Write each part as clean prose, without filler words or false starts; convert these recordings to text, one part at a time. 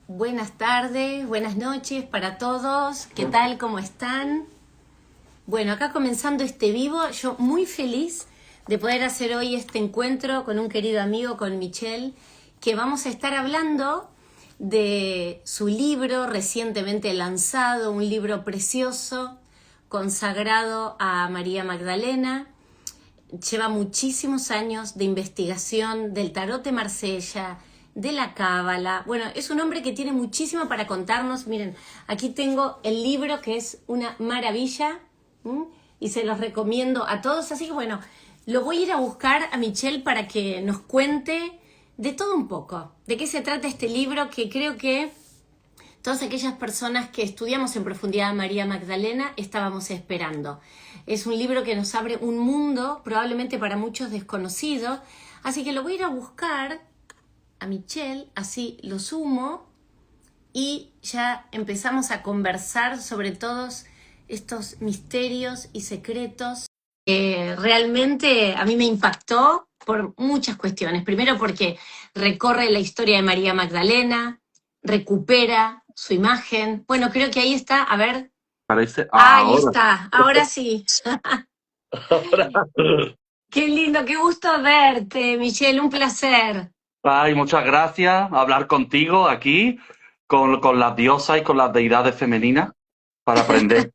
Buenas tardes, buenas noches para todos. ¿Qué tal? ¿Cómo están? Bueno, acá comenzando este vivo, yo muy feliz de poder hacer hoy este encuentro con un querido amigo, con Michel, que vamos a estar hablando de su libro recientemente lanzado, un libro precioso, consagrado a María Magdalena. Lleva muchísimos años de investigación del tarot de Marsella, de la cábala. Bueno, es un hombre que tiene muchísimo para contarnos. Miren, aquí tengo el libro que es una maravilla, y se los recomiendo a todos. Así que bueno, lo voy a ir a buscar a Michel para que nos cuente de todo un poco. De qué se trata este libro, que creo que todas aquellas personas que estudiamos en profundidad a María Magdalena estábamos esperando. Es un libro que nos abre un mundo, probablemente para muchos desconocido, así que lo voy a ir a buscar a Michel, así lo sumo, y ya empezamos a conversar sobre todos estos misterios y secretos. Realmente a mí me impactó por muchas cuestiones. Primero porque recorre la historia de María Magdalena, recupera su imagen. Bueno, creo que ahí está, a ver. Parece Ahí ahora. está, ahora sí. Ahora. Qué lindo, qué gusto verte, Michelle, un placer. Ay, muchas gracias. Hablar contigo aquí, con las diosas y con las deidades femeninas, para aprender.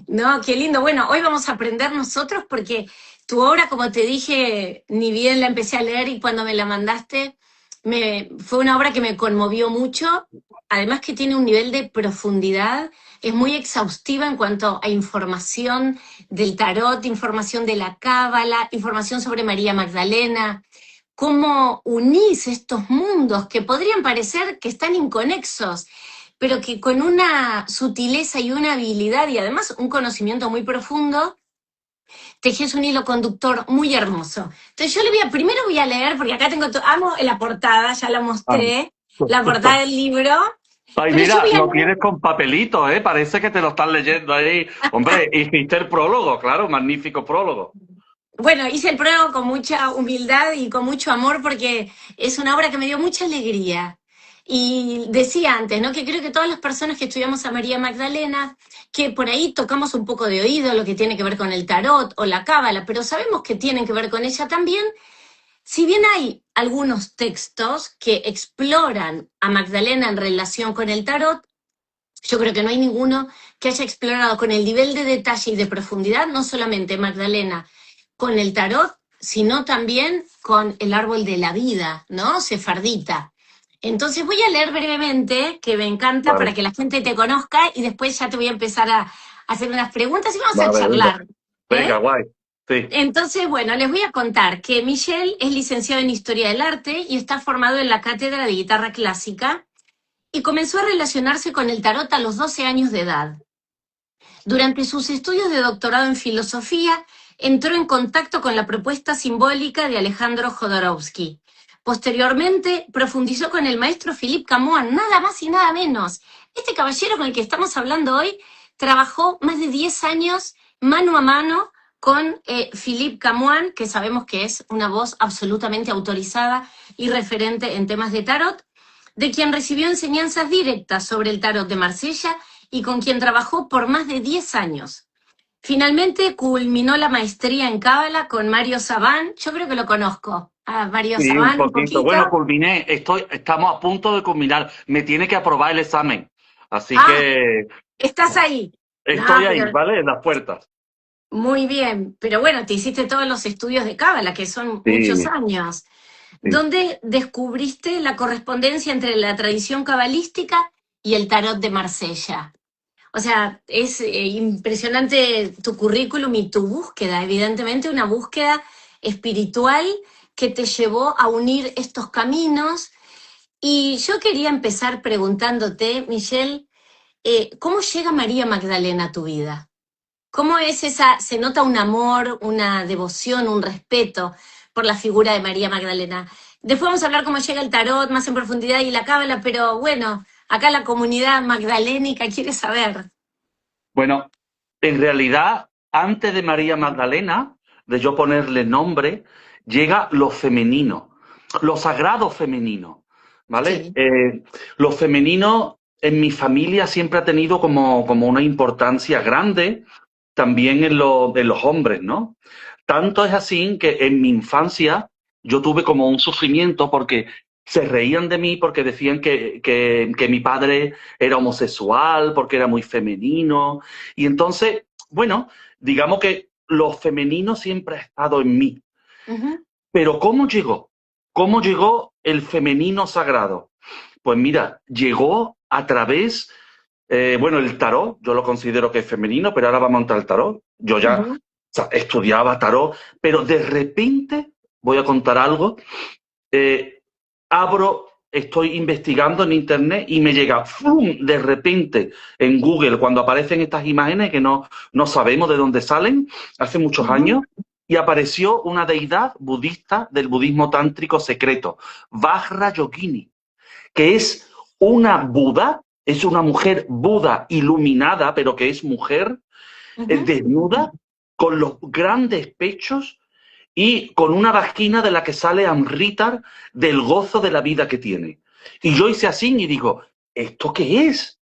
No, qué lindo. Bueno, hoy vamos a aprender nosotros porque tu obra, como te dije, ni bien la empecé a leer y cuando me la mandaste, fue una obra que me conmovió mucho. Además que tiene un nivel de profundidad, es muy exhaustiva en cuanto a información del tarot, información de la cábala, información sobre María Magdalena. Cómo unís estos mundos que podrían parecer que están inconexos, pero que con una sutileza y una habilidad y además un conocimiento muy profundo, tejes un hilo conductor muy hermoso. Entonces yo primero voy a leer, porque acá tengo, amo la portada, ya la Ah. mostré, la portada del libro, Ay, pero yo mira, voy a lo leer. tienes con papelito, ¿eh? Parece que te lo estás leyendo ahí. Hombre, hiciste el prólogo, claro, magnífico prólogo. Bueno, hice el prólogo con mucha humildad y con mucho amor porque es una obra que me dio mucha alegría. Y decía antes, ¿no? Que creo que todas las personas que estudiamos a María Magdalena, que por ahí tocamos un poco de oído lo que tiene que ver con el tarot o la cábala, pero sabemos que tienen que ver con ella también. Si bien hay algunos textos que exploran a Magdalena en relación con el tarot, yo creo que no hay ninguno que haya explorado con el nivel de detalle y de profundidad, no solamente Magdalena con el tarot, sino también con el árbol de la vida, ¿no? Sefardita. Entonces voy a leer brevemente, que me encanta, para Vale, que la gente te conozca y después ya te voy a empezar a hacer unas preguntas y vamos a vale, venga. charlar. Venga, ¿Eh? guay. Sí. Entonces, bueno, les voy a contar que Michel es licenciado en Historia del Arte y está formado en la Cátedra de Guitarra Clásica y comenzó a relacionarse con el tarot a los 12 años de edad. Durante sus estudios de doctorado en filosofía, entró en contacto con la propuesta simbólica de Alejandro Jodorowsky. Posteriormente, profundizó con el maestro Philippe Camoin, nada más y nada menos. Este caballero con el que estamos hablando hoy trabajó más de 10 años mano a mano con Philippe Camoin, que sabemos que es una voz absolutamente autorizada y referente en temas de tarot, de quien recibió enseñanzas directas sobre el tarot de Marsella y con quien trabajó por más de 10 años. Finalmente culminó la maestría en Cábala con Mario Sabán. Yo creo que lo conozco. A Mario Sí, un Sabán un poquito. poquito. Bueno, culminé. Estamos a punto de culminar. Me tiene que aprobar el examen. Así Ah, que estás ahí. No, estoy ahí, pero ¿vale? En las puertas. muy bien. Pero bueno, te hiciste todos los estudios de Cábala, que son muchos Sí, años. sí. ¿Dónde descubriste la correspondencia entre la tradición cabalística y el tarot de Marsella? O sea, es impresionante tu currículum y tu búsqueda, evidentemente una búsqueda espiritual que te llevó a unir estos caminos. Y yo quería empezar preguntándote, Michelle, ¿cómo llega María Magdalena a tu vida? ¿Cómo es esa, se nota un amor, una devoción, un respeto por la figura de María Magdalena? Después vamos a hablar cómo llega el tarot más en profundidad y la cábala, pero bueno, acá la comunidad magdalénica quiere saber. Bueno, en realidad, antes de María Magdalena, de yo ponerle nombre, llega lo femenino, lo sagrado femenino. ¿vale? Sí. Lo femenino en mi familia siempre ha tenido como una importancia grande también en los hombres, ¿no? Tanto es así que en mi infancia yo tuve como un sufrimiento porque se reían de mí porque decían que mi padre era homosexual, porque era muy femenino. Y entonces, bueno, digamos que lo femenino siempre ha estado en mí. Ujú, Pero ¿cómo llegó? ¿Cómo llegó el femenino sagrado? Pues mira, llegó a través, bueno, el tarot, yo lo considero que es femenino, pero ahora vamos a entrar al tarot. Yo ya, ujú, o sea, estudiaba tarot, pero de repente, voy a contar algo, eh, estoy investigando en internet y me llega, ¡fum!, de repente en Google, cuando aparecen estas imágenes que no sabemos de dónde salen, hace muchos ujú, años, y apareció una deidad budista del budismo tántrico secreto, Vajrayogini, que es una Buda, es una mujer Buda iluminada, pero que es mujer, ujú. desnuda, con los grandes pechos y con una vagina de la que sale Amritar del gozo de la vida que tiene. Y yo hice así y digo, ¿esto qué es?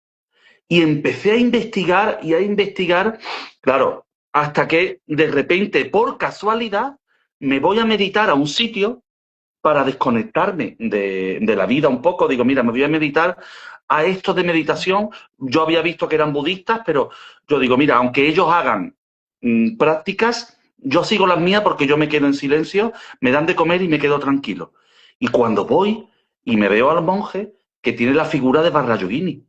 Y empecé a investigar y a investigar, claro, hasta que de repente, por casualidad, me voy a meditar a un sitio para desconectarme de la vida un poco. Digo, mira, me voy a meditar a esto de meditación. Yo había visto que eran budistas, pero yo digo, mira, aunque ellos hagan prácticas, yo sigo las mías porque yo me quedo en silencio, me dan de comer y me quedo tranquilo. Y cuando voy y me veo al monje que tiene la figura de Vajrayogini, y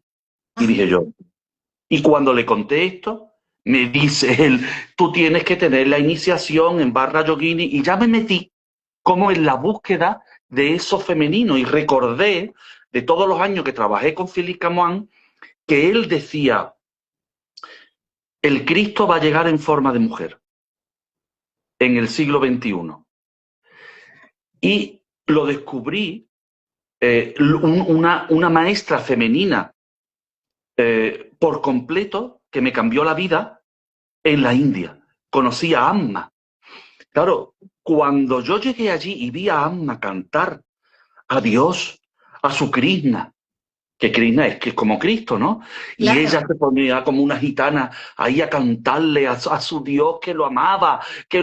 Ajá. dije yo, y cuando le conté esto, me dice él, tú tienes que tener la iniciación en Vajrayogini, y ya me metí como en la búsqueda de eso femenino y recordé de todos los años que trabajé con Philippe Camoin que él decía, el Cristo va a llegar en forma de mujer en el siglo XXI. Y lo descubrí, una maestra femenina por completo que me cambió la vida en la India. Conocí a Amma. Claro, cuando yo llegué allí y vi a Amma cantar a Dios, a su Krishna, que Krishna es que es como Cristo, ¿no? Y ella Claro. se ponía como una gitana ahí a cantarle a su Dios que lo amaba, que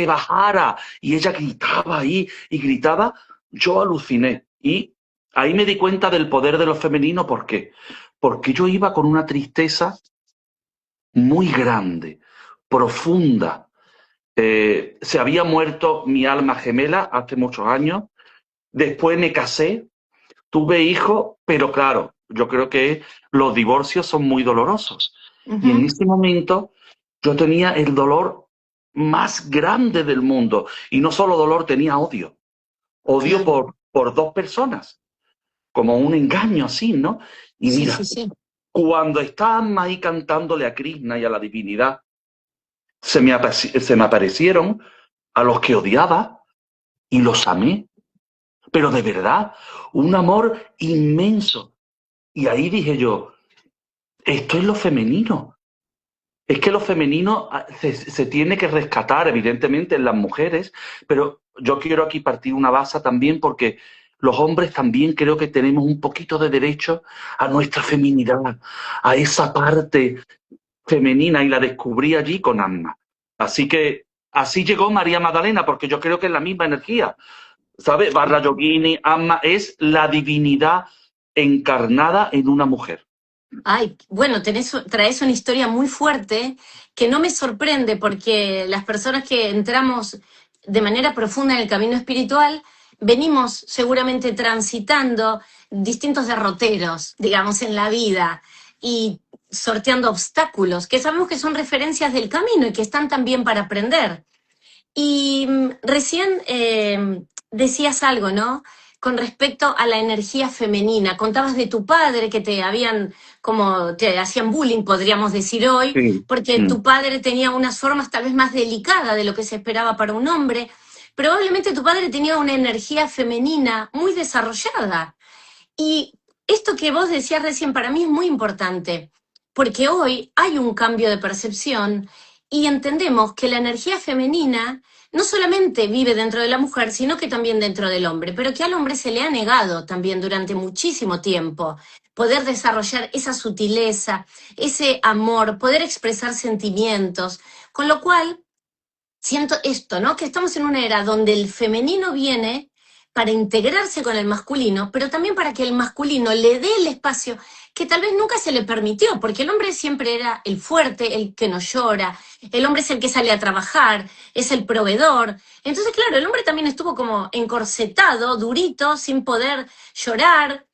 bajara. Y ella gritaba ahí y gritaba, yo aluciné. Y ahí me di cuenta del poder de lo femenino, ¿por qué? Porque yo iba con una tristeza muy grande, profunda. Se había muerto mi alma gemela hace muchos años, después me casé, tuve hijos, pero claro, yo creo que los divorcios son muy dolorosos. Y en Ujú, ese momento yo tenía el dolor más grande del mundo. Y no solo dolor, tenía odio. Odio claro. por dos personas, como un engaño así, ¿no? Y Sí, sí, mira, sí. cuando estaban ahí cantándole a Krishna y a la divinidad, se me aparecieron a los que odiaba y los amé. Pero de verdad, un amor inmenso. Y ahí dije yo, esto es lo femenino. Es que lo femenino se tiene que rescatar, evidentemente, en las mujeres, pero yo quiero aquí partir una base también porque los hombres también creo que tenemos un poquito de derecho a nuestra feminidad, a esa parte femenina, y la descubrí allí con Anna. Así que así llegó María Magdalena, porque yo creo que es la misma energía, ¿sabes? Barra Yogini, Amma, es la divinidad encarnada en una mujer. Ay, bueno, traes una historia muy fuerte que no me sorprende porque las personas que entramos de manera profunda en el camino espiritual venimos seguramente transitando distintos derroteros, digamos, en la vida y sorteando obstáculos que sabemos que son referencias del camino y que están también para aprender. Y recién decías algo, ¿no? Con respecto a la energía femenina. Contabas de tu padre que te habían, como te hacían bullying, podríamos decir hoy, Sí. porque Mm. tu padre tenía unas formas tal vez más delicadas de lo que se esperaba para un hombre. Probablemente tu padre tenía una energía femenina muy desarrollada. Y esto que vos decías recién para mí es muy importante, porque hoy hay un cambio de percepción y entendemos que la energía femenina no solamente vive dentro de la mujer, sino que también dentro del hombre, pero que al hombre se le ha negado también durante muchísimo tiempo poder desarrollar esa sutileza, ese amor, poder expresar sentimientos, con lo cual siento esto, ¿no? Que estamos en una era donde el femenino viene para integrarse con el masculino, pero también para que el masculino le dé el espacio que tal vez nunca se le permitió, porque el hombre siempre era el fuerte, el que no llora, el hombre es el que sale a trabajar, es el proveedor. Entonces, claro, el hombre también estuvo como encorsetado, durito, sin poder llorar,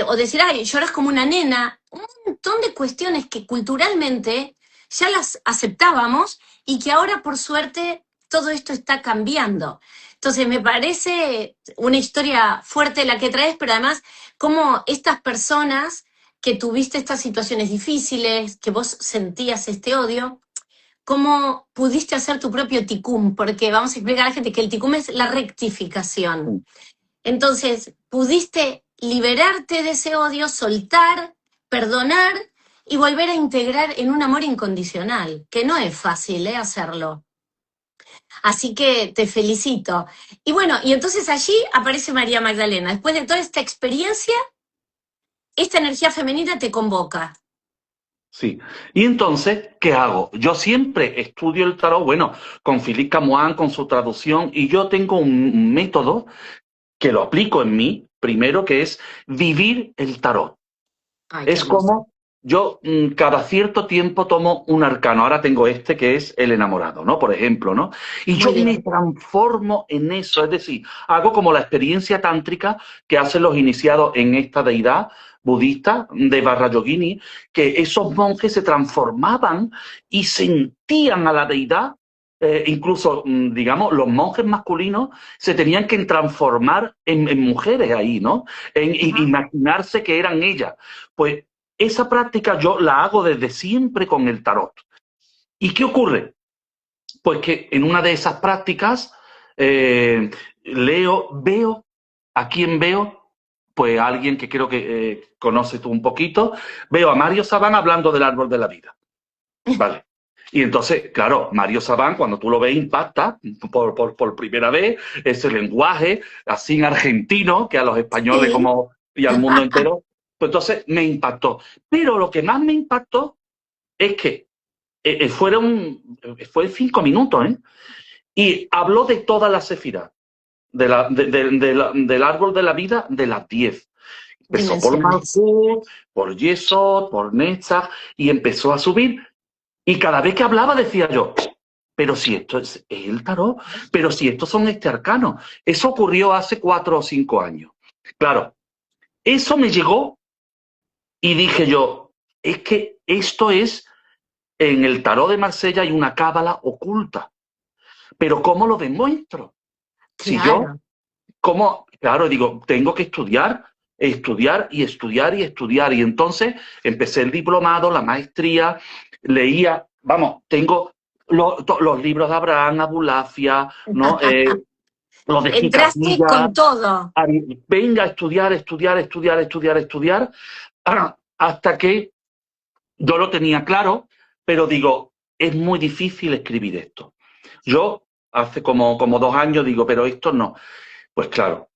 o decir, ay, lloras como una nena. Un montón de cuestiones que culturalmente ya las aceptábamos y que ahora, por suerte, todo esto está cambiando. Entonces, me parece una historia fuerte la que traes, pero además, cómo estas personas que tuviste estas situaciones difíciles, que vos sentías este odio, cómo pudiste hacer tu propio ticum, porque vamos a explicar a la gente que el ticum es la rectificación. Entonces, pudiste liberarte de ese odio, soltar, perdonar y volver a integrar en un amor incondicional, que no es fácil, hacerlo. Así que te felicito. Y bueno, y entonces allí aparece María Magdalena. Después de toda esta experiencia, esta energía femenina te convoca. Sí. Y entonces, ¿qué hago? Yo siempre estudio el tarot, bueno, con Philippe Camoin, con su traducción, y yo tengo un método que lo aplico en mí, primero, que es vivir el tarot. Ay, qué Es hermoso. como yo cada cierto tiempo tomo un arcano. Ahora tengo este que es el enamorado, ¿no? Por ejemplo, ¿no? Y Muy yo me bien. transformo en eso. Es decir, hago como la experiencia tántrica que hacen los iniciados en esta deidad budista de Barra Yogini, que esos monjes se transformaban y sentían a la deidad. Incluso, digamos, los monjes masculinos se tenían que transformar en mujeres ahí, ¿no? En Ajá. imaginarse que eran ellas. Pues esa práctica yo la hago desde siempre con el tarot. ¿Y qué ocurre? Pues que en una de esas prácticas veo, ¿a quién veo? Pues a alguien que creo que conoces tú un poquito. Veo a Mario Sabán hablando del árbol de la vida. Vale. Y entonces, claro, Mario Sabán, cuando tú lo ves, impacta por primera vez ese lenguaje así argentino que a los españoles Sí. como y al mundo entero, pues entonces me impactó. Pero lo que más me impactó es que fue 5 minutos, ¿eh? Y habló de todas las sefirás, del árbol de la vida de las 10. Empezó por Dimensiones. Malkuth, por Yesod, por Netzach, y empezó a subir. Y cada vez que hablaba decía yo, pero si esto es el tarot, pero si estos son este arcano. Eso ocurrió hace 4 o 5 años. Claro, eso me llegó y dije yo, es que esto es, en el tarot de Marsella hay una cábala oculta. Pero ¿cómo lo demuestro? Si yo, Claro. ¿cómo? Claro, digo, tengo que estudiar, estudiar y estudiar y estudiar. Y entonces empecé el diplomado, la maestría, leía, vamos, tengo los libros de Abraham, Abulafia, ¿no? Los de Entraste Gitatilla. con todo. Venga a estudiar, estudiar, estudiar, estudiar, estudiar, hasta que yo lo tenía claro, pero digo, es muy difícil escribir esto. Yo hace como 2 años digo, pero esto no. Pues claro,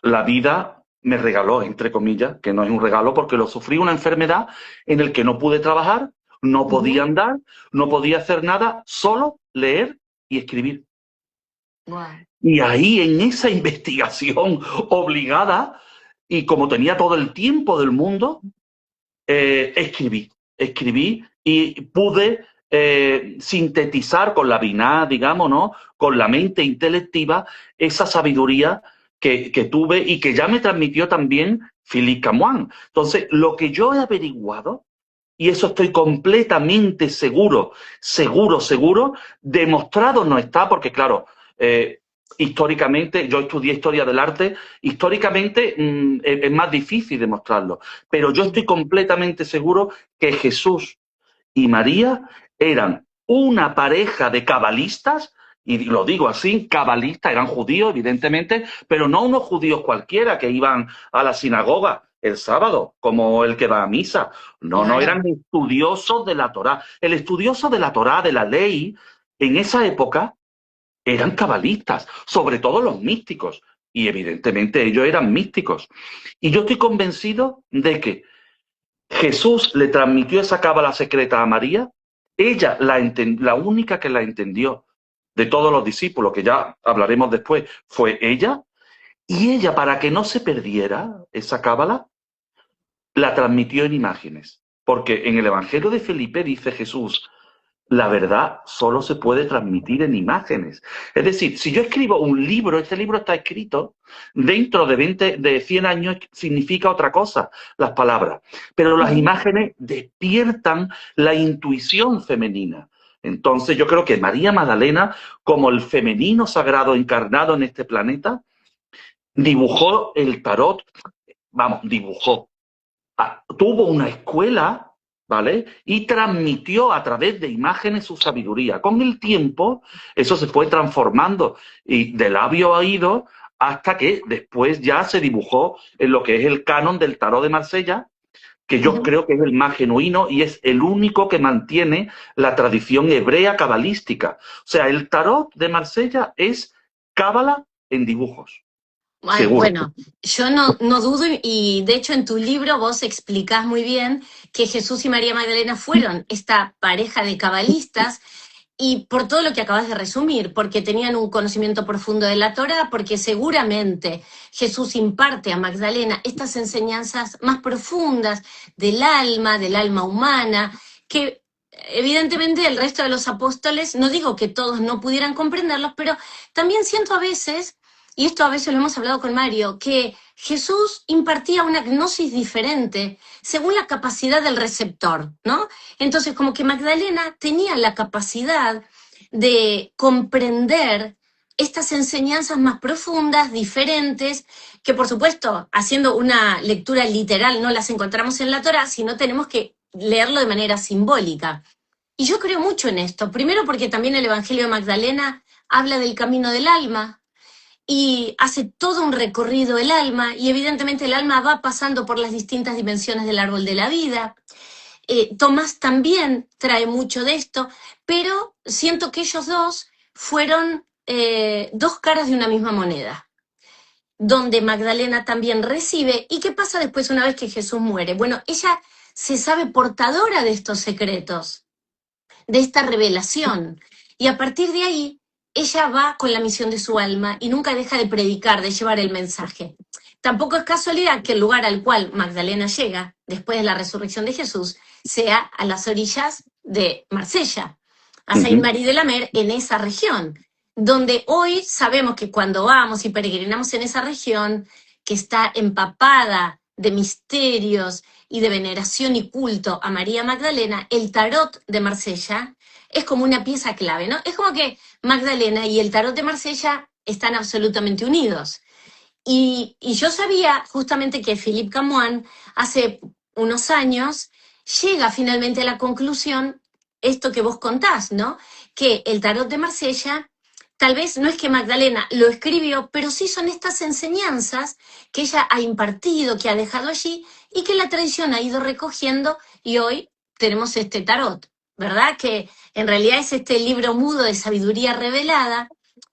la vida me regaló, entre comillas, que no es un regalo, porque lo sufrí una enfermedad en el que no pude trabajar, no podía Ujú. andar, no podía hacer nada, solo leer y escribir. Wow. Y ahí en esa investigación obligada, y como tenía todo el tiempo del mundo, escribí y pude sintetizar con la BINAH, digamos, ¿no? Con la mente intelectiva, esa sabiduría que tuve y que ya me transmitió también Philippe Camoin. Entonces, lo que yo he averiguado, y eso estoy completamente seguro, seguro, demostrado no está, porque claro, históricamente, yo estudié historia del arte, históricamente es más difícil demostrarlo, pero yo estoy completamente seguro que Jesús y María eran una pareja de cabalistas, y lo digo así, cabalistas, eran judíos, evidentemente, pero no unos judíos cualquiera que iban a la sinagoga, el sábado, como el que va a misa. No, no, Claro. eran estudiosos de la Torá. El estudioso de la Torá, de la ley, en esa época eran cabalistas, sobre todo los místicos. Y evidentemente ellos eran místicos. Y yo estoy convencido de que Jesús le transmitió esa cábala secreta a María. Ella, la única que la entendió de todos los discípulos, que ya hablaremos después, fue ella. Y ella, para que no se perdiera esa cábala, la transmitió en imágenes. Porque en el Evangelio de Felipe dice Jesús, la verdad solo se puede transmitir en imágenes. Es decir, si yo escribo un libro, este libro está escrito, dentro de 100 años significa otra cosa, las palabras. Pero las Ujú. imágenes despiertan la intuición femenina. Entonces yo creo que María Magdalena, como el femenino sagrado encarnado en este planeta, dibujó el tarot, vamos, dibujó, tuvo una escuela, ¿vale? Y transmitió a través de imágenes su sabiduría. Con el tiempo, eso se fue transformando y de labio a oído hasta que después ya se dibujó en lo que es el canon del tarot de Marsella, que yo Ujú. creo que es el más genuino y es el único que mantiene la tradición hebrea cabalística. O sea, el tarot de Marsella es cábala en dibujos, Ay, seguro. bueno, yo no dudo y de hecho en tu libro vos explicás muy bien que Jesús y María Magdalena fueron esta pareja de cabalistas y por todo lo que acabas de resumir, porque tenían un conocimiento profundo de la Torá, porque seguramente Jesús imparte a Magdalena estas enseñanzas más profundas del alma humana, que evidentemente el resto de los apóstoles, no digo que todos no pudieran comprenderlos, pero también siento a veces, y esto a veces lo hemos hablado con Mario, que Jesús impartía una gnosis diferente según la capacidad del receptor, ¿no? Entonces, como que Magdalena tenía la capacidad de comprender estas enseñanzas más profundas, diferentes, que por supuesto, haciendo una lectura literal, no las encontramos en la Torá, sino tenemos que leerlo de manera simbólica. Y yo creo mucho en esto, primero porque también el Evangelio de Magdalena habla del camino del alma, y hace todo un recorrido el alma y evidentemente el alma va pasando por las distintas dimensiones del árbol de la vida. Tomás también trae mucho de esto, pero siento que ellos dos fueron dos caras de una misma moneda, donde Magdalena también recibe. ¿Y qué pasa después una vez que Jesús muere? Bueno, ella se sabe portadora de estos secretos, de esta revelación. Y a partir de ahí, ella va con la misión de su alma y nunca deja de predicar, de llevar el mensaje. Tampoco es casualidad que el lugar al cual Magdalena llega, después de la resurrección de Jesús, sea a las orillas de Marsella, a Saint-Marie de la Mer, en esa región, donde hoy sabemos que cuando vamos y peregrinamos en esa región, que está empapada de misterios y de veneración y culto a María Magdalena, el tarot de Marsella es como una pieza clave, ¿no? Es como que Magdalena y el tarot de Marsella están absolutamente unidos. Y yo sabía justamente que Philippe Camoin hace unos años llega finalmente a la conclusión, esto que vos contás, ¿no? Que el tarot de Marsella, tal vez no es que Magdalena lo escribió, pero sí son estas enseñanzas que ella ha impartido, que ha dejado allí y que la tradición ha ido recogiendo y hoy tenemos este tarot, ¿verdad? Que en realidad es este libro mudo de sabiduría revelada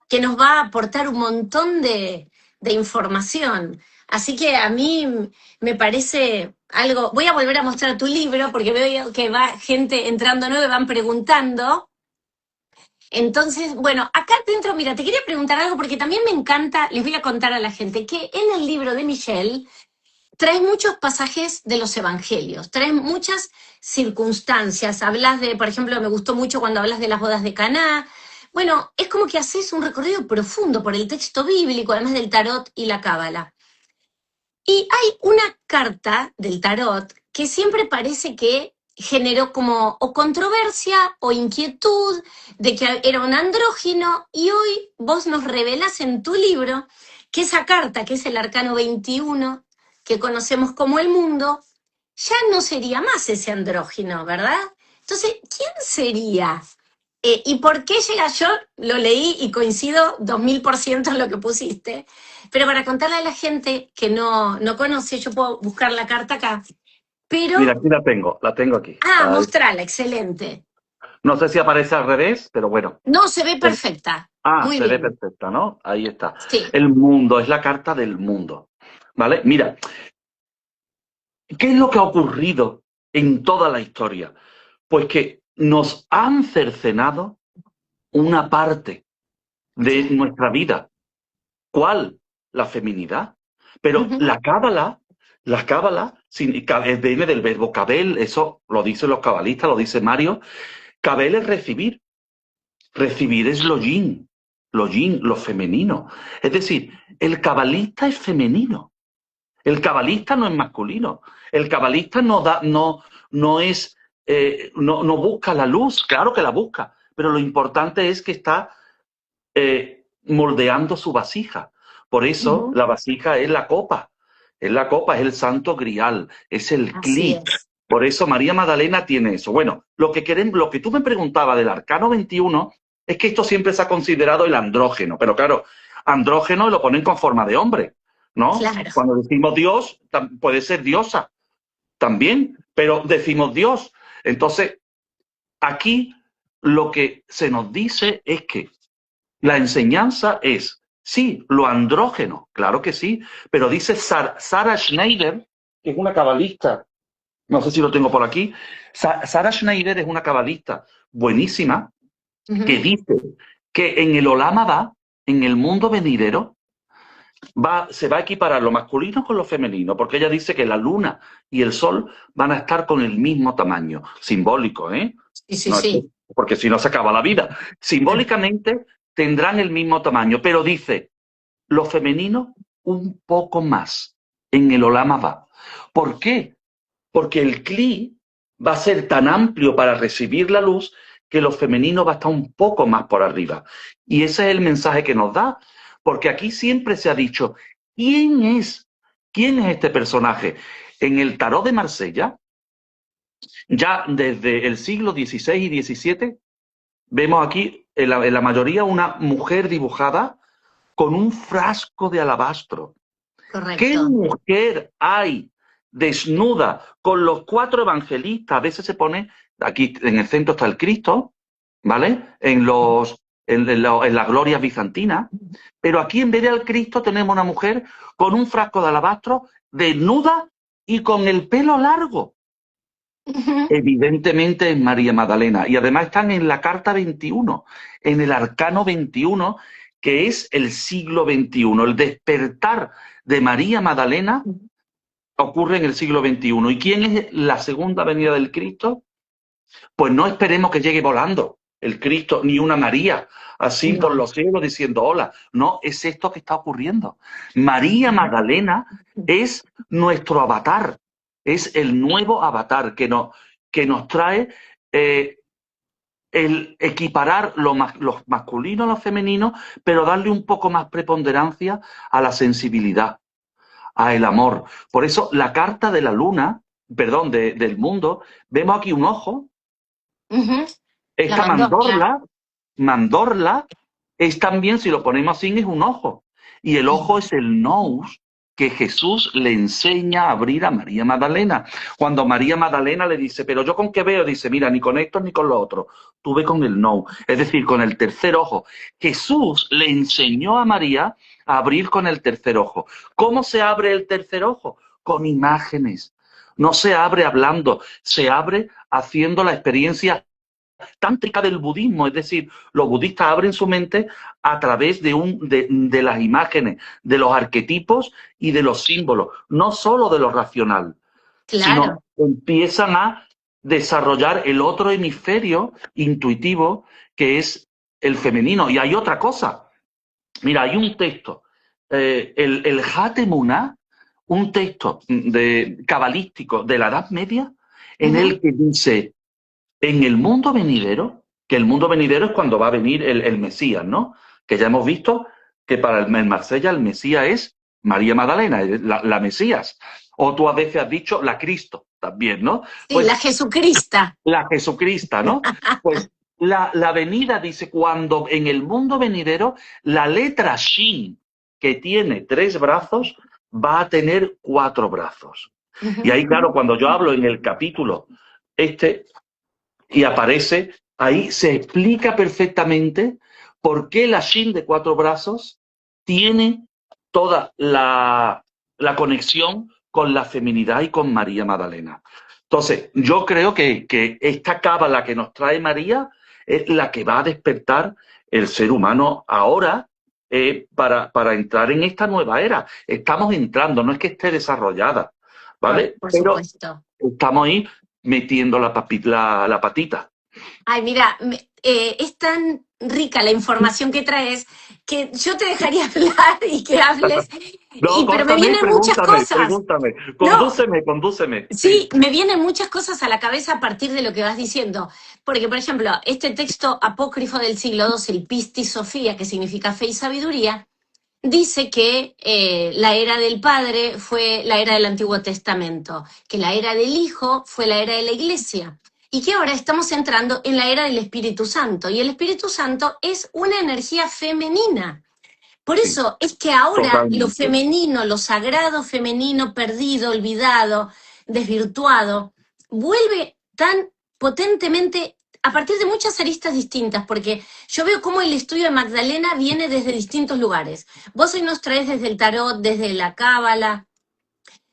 que nos va a aportar un montón de información. Así que a mí me parece algo. Voy a volver a mostrar tu libro porque veo que va gente entrando nueva y van preguntando. Entonces, bueno, acá dentro, mira, te quería preguntar algo porque también me encanta, les voy a contar a la gente que en el libro de Michelle traes muchos pasajes de los evangelios, traes muchas circunstancias. Hablas de, por ejemplo, me gustó mucho cuando hablas de las bodas de Caná. Bueno, es como que haces un recorrido profundo por el texto bíblico, además del tarot y la cábala. Y hay una carta del tarot que siempre parece que generó como o controversia o inquietud de que era un andrógino y hoy vos nos revelás en tu libro que esa carta, que es el arcano 21, que conocemos como el mundo, ya no sería más ese andrógino, ¿verdad? Entonces, ¿quién sería? ¿Y por qué llega? Yo lo leí y coincido 2000% en lo que pusiste. Pero para contarle a la gente que no conoce, yo puedo buscar la carta acá, Mira, pero... aquí la tengo aquí. Ah, Ahí. mostrala, excelente. No sé si aparece al revés, pero bueno. No, se ve perfecta. Ah, Muy se ve bien. perfecta, ¿no? Ahí está. Sí. El mundo, es la carta del mundo. ¿Vale? Mira, ¿qué es lo que ha ocurrido en toda la historia? Pues que nos han cercenado una parte de Claro. nuestra vida. ¿Cuál? La feminidad. Pero Ujú. la cábala, viene del verbo cabel, eso lo dicen los cabalistas, lo dice Mario. Cabel es recibir. Recibir es lo yin, lo femenino. Es decir, el cabalista es femenino. El cabalista no es masculino. El cabalista no es, no busca la luz, claro que la busca, pero lo importante es que está moldeando su vasija. Por eso Ujú. la vasija es la copa, es el santo grial, es el Así cli. es. Por eso María Magdalena tiene eso. Bueno, lo que tú me preguntabas del arcano 21 es que esto siempre se ha considerado el andrógeno, pero claro, andrógeno lo ponen con forma de hombre, ¿no? Claro. Cuando decimos Dios, puede ser diosa también, pero decimos Dios. Entonces, aquí lo que se nos dice es que la enseñanza es, sí, lo andrógeno, claro que sí, pero dice Sarah Schneider, que es una cabalista, no sé si lo tengo por aquí, Sarah Schneider es una cabalista buenísima, que Ujú. dice que en el Olama va, en el mundo venidero, se va a equiparar lo masculino con lo femenino, porque ella dice que la luna y el sol van a estar con el mismo tamaño, simbólico, ¿eh? Sí, sí, No, sí. porque si no se acaba la vida. Simbólicamente tendrán el mismo tamaño, pero dice, lo femenino un poco más en el Olama va. ¿Por qué? Porque el cli va a ser tan amplio para recibir la luz que lo femenino va a estar un poco más por arriba. Y ese es el mensaje que nos da, porque aquí siempre se ha dicho, ¿quién es? ¿Quién es este personaje? En el tarot de Marsella, ya desde el siglo XVI y XVII, vemos aquí en la mayoría una mujer dibujada con un frasco de alabastro. ¿Qué Correcto. mujer hay desnuda con los cuatro evangelistas? A veces se pone, aquí en el centro está el Cristo, ¿vale? En la gloria bizantina, pero aquí en vez del Cristo tenemos una mujer con un frasco de alabastro desnuda y con el pelo largo. Ujú. Evidentemente es María Magdalena. Y además están en la carta 21, en el arcano 21, que es el siglo XXI. El despertar de María Magdalena ocurre en el siglo XXI. ¿Y quién es la segunda venida del Cristo? Pues no esperemos que llegue volando el Cristo, ni una María, así por No. los cielos diciendo hola. No, es esto que está ocurriendo. María Magdalena es nuestro avatar, es el nuevo avatar que nos trae el equiparar lo masculino a lo femenino, pero darle un poco más preponderancia a la sensibilidad, a el amor. Por eso la carta de la luna, perdón, del mundo, vemos aquí un ojo, Ujú. La esta mandorla. mandorla, es también, si lo ponemos así, es un ojo. Y el ojo es el nous que Jesús le enseña a abrir a María Magdalena. Cuando María Magdalena le dice, pero yo con qué veo, dice, mira, ni con esto ni con lo otro. Tú ve con el nous, es decir, con el tercer ojo. Jesús le enseñó a María a abrir con el tercer ojo. ¿Cómo se abre el tercer ojo? Con imágenes. No se abre hablando, se abre haciendo la experiencia tántrica del budismo, es decir, los budistas abren su mente a través de las imágenes, de los arquetipos y de los símbolos, no solo de lo racional, sino Claro. empiezan a desarrollar el otro hemisferio intuitivo que es el femenino. Y hay otra cosa, mira, hay un texto, el Hatemuna, un texto cabalístico de la Edad Media, en Ujú. el que dice en el mundo venidero, que el mundo venidero es cuando va a venir el Mesías, ¿no? Que ya hemos visto que para el Marsella el Mesías es María Magdalena, la Mesías. O tú a veces has dicho la Cristo también, ¿no? Sí, la Pues Jesucrista. la Jesucrista, ¿no? Pues la venida dice, cuando en el mundo venidero la letra Shin que tiene 3 brazos va a tener 4 brazos. Y ahí, claro, cuando yo hablo en el capítulo y aparece, ahí se explica perfectamente por qué la Shin de 4 brazos tiene toda la conexión con la feminidad y con María Magdalena. Entonces, yo creo que esta cábala que nos trae María es la que va a despertar el ser humano ahora para entrar en esta nueva era. Estamos entrando, no es que esté desarrollada, ¿vale? Por Pero supuesto. estamos ahí metiendo la patita. Ay, mira, es tan rica la información que traes que yo te dejaría hablar y que hables, No, pero me córtame, vienen muchas cosas. pregúntame. No, Condúceme. sí, Sí, me vienen muchas cosas a la cabeza a partir de lo que vas diciendo. Porque, por ejemplo, este texto apócrifo del siglo II, el Pistis Sofía, que significa fe y sabiduría, dice que la era del Padre fue la era del Antiguo Testamento, que la era del Hijo fue la era de la Iglesia y que ahora estamos entrando en la era del Espíritu Santo. Y el Espíritu Santo es una energía femenina. Por sí, eso es que ahora lo totalmente. femenino, lo sagrado femenino perdido, olvidado, desvirtuado, vuelve tan potentemente a partir de muchas aristas distintas, porque yo veo cómo el estudio de Magdalena viene desde distintos lugares. Vos hoy nos traes desde el tarot, desde la cábala,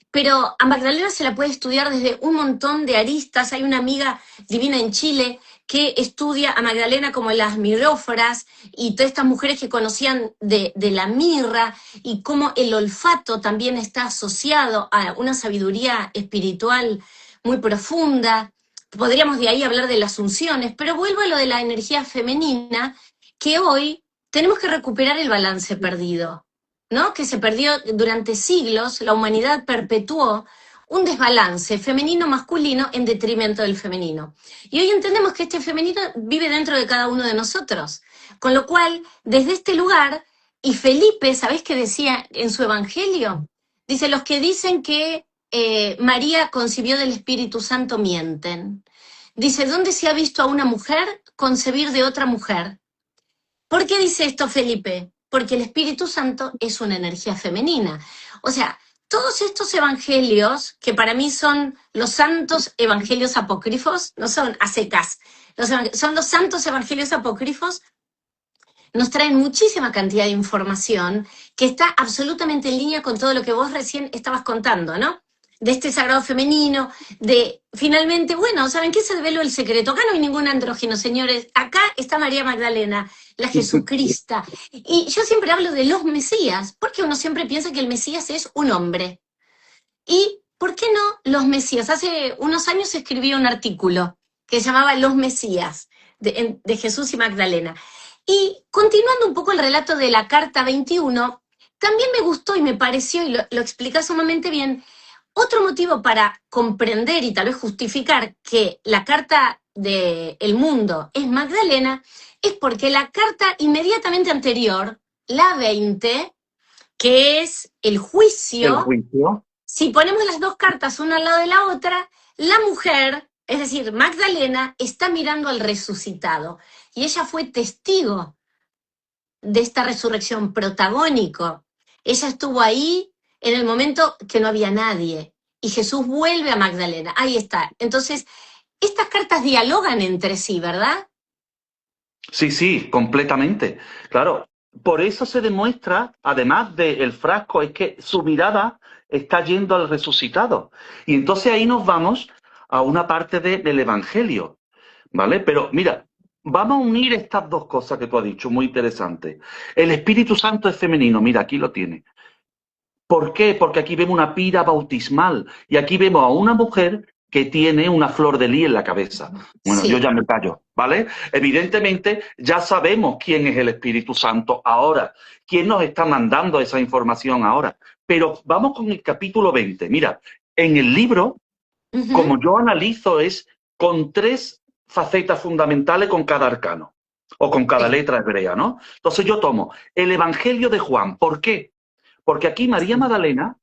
pero a Magdalena se la puede estudiar desde un montón de aristas. Hay una amiga divina en Chile que estudia a Magdalena como las miróforas y todas estas mujeres que conocían de la mirra y cómo el olfato también está asociado a una sabiduría espiritual muy profunda. Podríamos de ahí hablar de las unciones, pero vuelvo a lo de la energía femenina, que hoy tenemos que recuperar el balance perdido. ¿No? Que se perdió durante siglos, la humanidad perpetuó un desbalance femenino-masculino en detrimento del femenino. Y hoy entendemos que este femenino vive dentro de cada uno de nosotros. Con lo cual, desde este lugar, y Felipe, ¿sabés qué decía en su evangelio? Dice, los que dicen que María concibió del Espíritu Santo mienten. Dice, ¿dónde se ha visto a una mujer concebir de otra mujer? ¿Por qué dice esto Felipe? Porque el Espíritu Santo es una energía femenina. O sea, todos estos evangelios, que para mí son los santos evangelios apócrifos, no son a secas, son los santos evangelios apócrifos, nos traen muchísima cantidad de información que está absolutamente en línea con todo lo que vos recién estabas contando, ¿no? De este sagrado femenino, de finalmente, bueno, ¿saben qué? Se develó el secreto. Acá no hay ningún andrógino, señores. Acá está María Magdalena, la Jesucrista. Y yo siempre hablo de los Mesías, porque uno siempre piensa que el Mesías es un hombre. ¿Y por qué no los Mesías? Hace unos años escribí un artículo que se llamaba Los Mesías, de Jesús y Magdalena. Y continuando un poco el relato de la carta 21, también me gustó y me pareció, y lo explica sumamente bien, otro motivo para comprender y tal vez justificar que la carta del mundo es Magdalena, es porque la carta inmediatamente anterior, la 20, que es el El juicio, juicio. si ponemos las dos cartas una al lado de la otra, la mujer, es decir, Magdalena, está mirando al resucitado. Y ella fue testigo de esta resurrección, protagónico. Ella estuvo ahí en el momento que no había nadie. Y Jesús vuelve a Magdalena. Ahí está. Entonces, estas cartas dialogan entre sí, ¿verdad? Sí, completamente. Claro, por eso se demuestra, además del frasco, es que su mirada está yendo al resucitado. Y entonces ahí nos vamos a una parte del Evangelio, ¿vale? Pero mira, vamos a unir estas dos cosas que tú has dicho, muy interesante. El Espíritu Santo es femenino, mira, aquí lo tiene. ¿Por qué? Porque aquí vemos una pira bautismal y aquí vemos a una mujer que tiene una flor de lis en la cabeza. Bueno, yo Sí, ya me callo, ¿vale? Evidentemente ya sabemos quién es el Espíritu Santo ahora, quién nos está mandando esa información ahora. Pero vamos con el capítulo 20. Mira, en el libro, uh-huh, como yo analizo, es con 3 facetas fundamentales con cada arcano o con cada sí, letra hebrea, ¿no? Entonces yo tomo el Evangelio de Juan. ¿Por qué? Porque aquí María sí, Magdalena,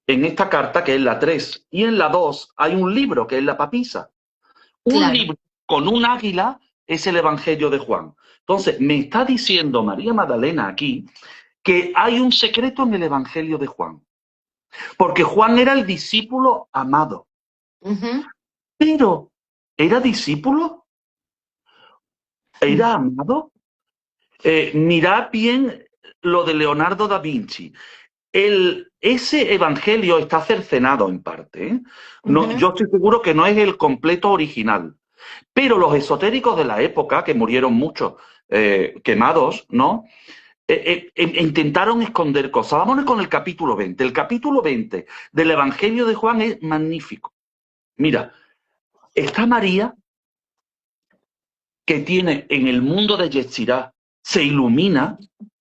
en esta carta, que es la 3 y en la 2 hay un libro, que es la papisa. Un claro. libro con un águila es el Evangelio de Juan. Entonces, me está diciendo María Magdalena aquí que hay un secreto en el Evangelio de Juan. Porque Juan era el discípulo amado. Pero, ¿era discípulo? ¿Era amado? Mirad bien lo de Leonardo da Vinci. Ese evangelio está cercenado en parte, ¿eh? No, yo estoy seguro que no es el completo original. Pero los esotéricos de la época, que murieron muchos quemados, ¿no? Intentaron esconder cosas. Vámonos con el capítulo 20. El capítulo 20 del Evangelio de Juan es magnífico. Mira, está María, que tiene en el mundo de Yetzirah, se ilumina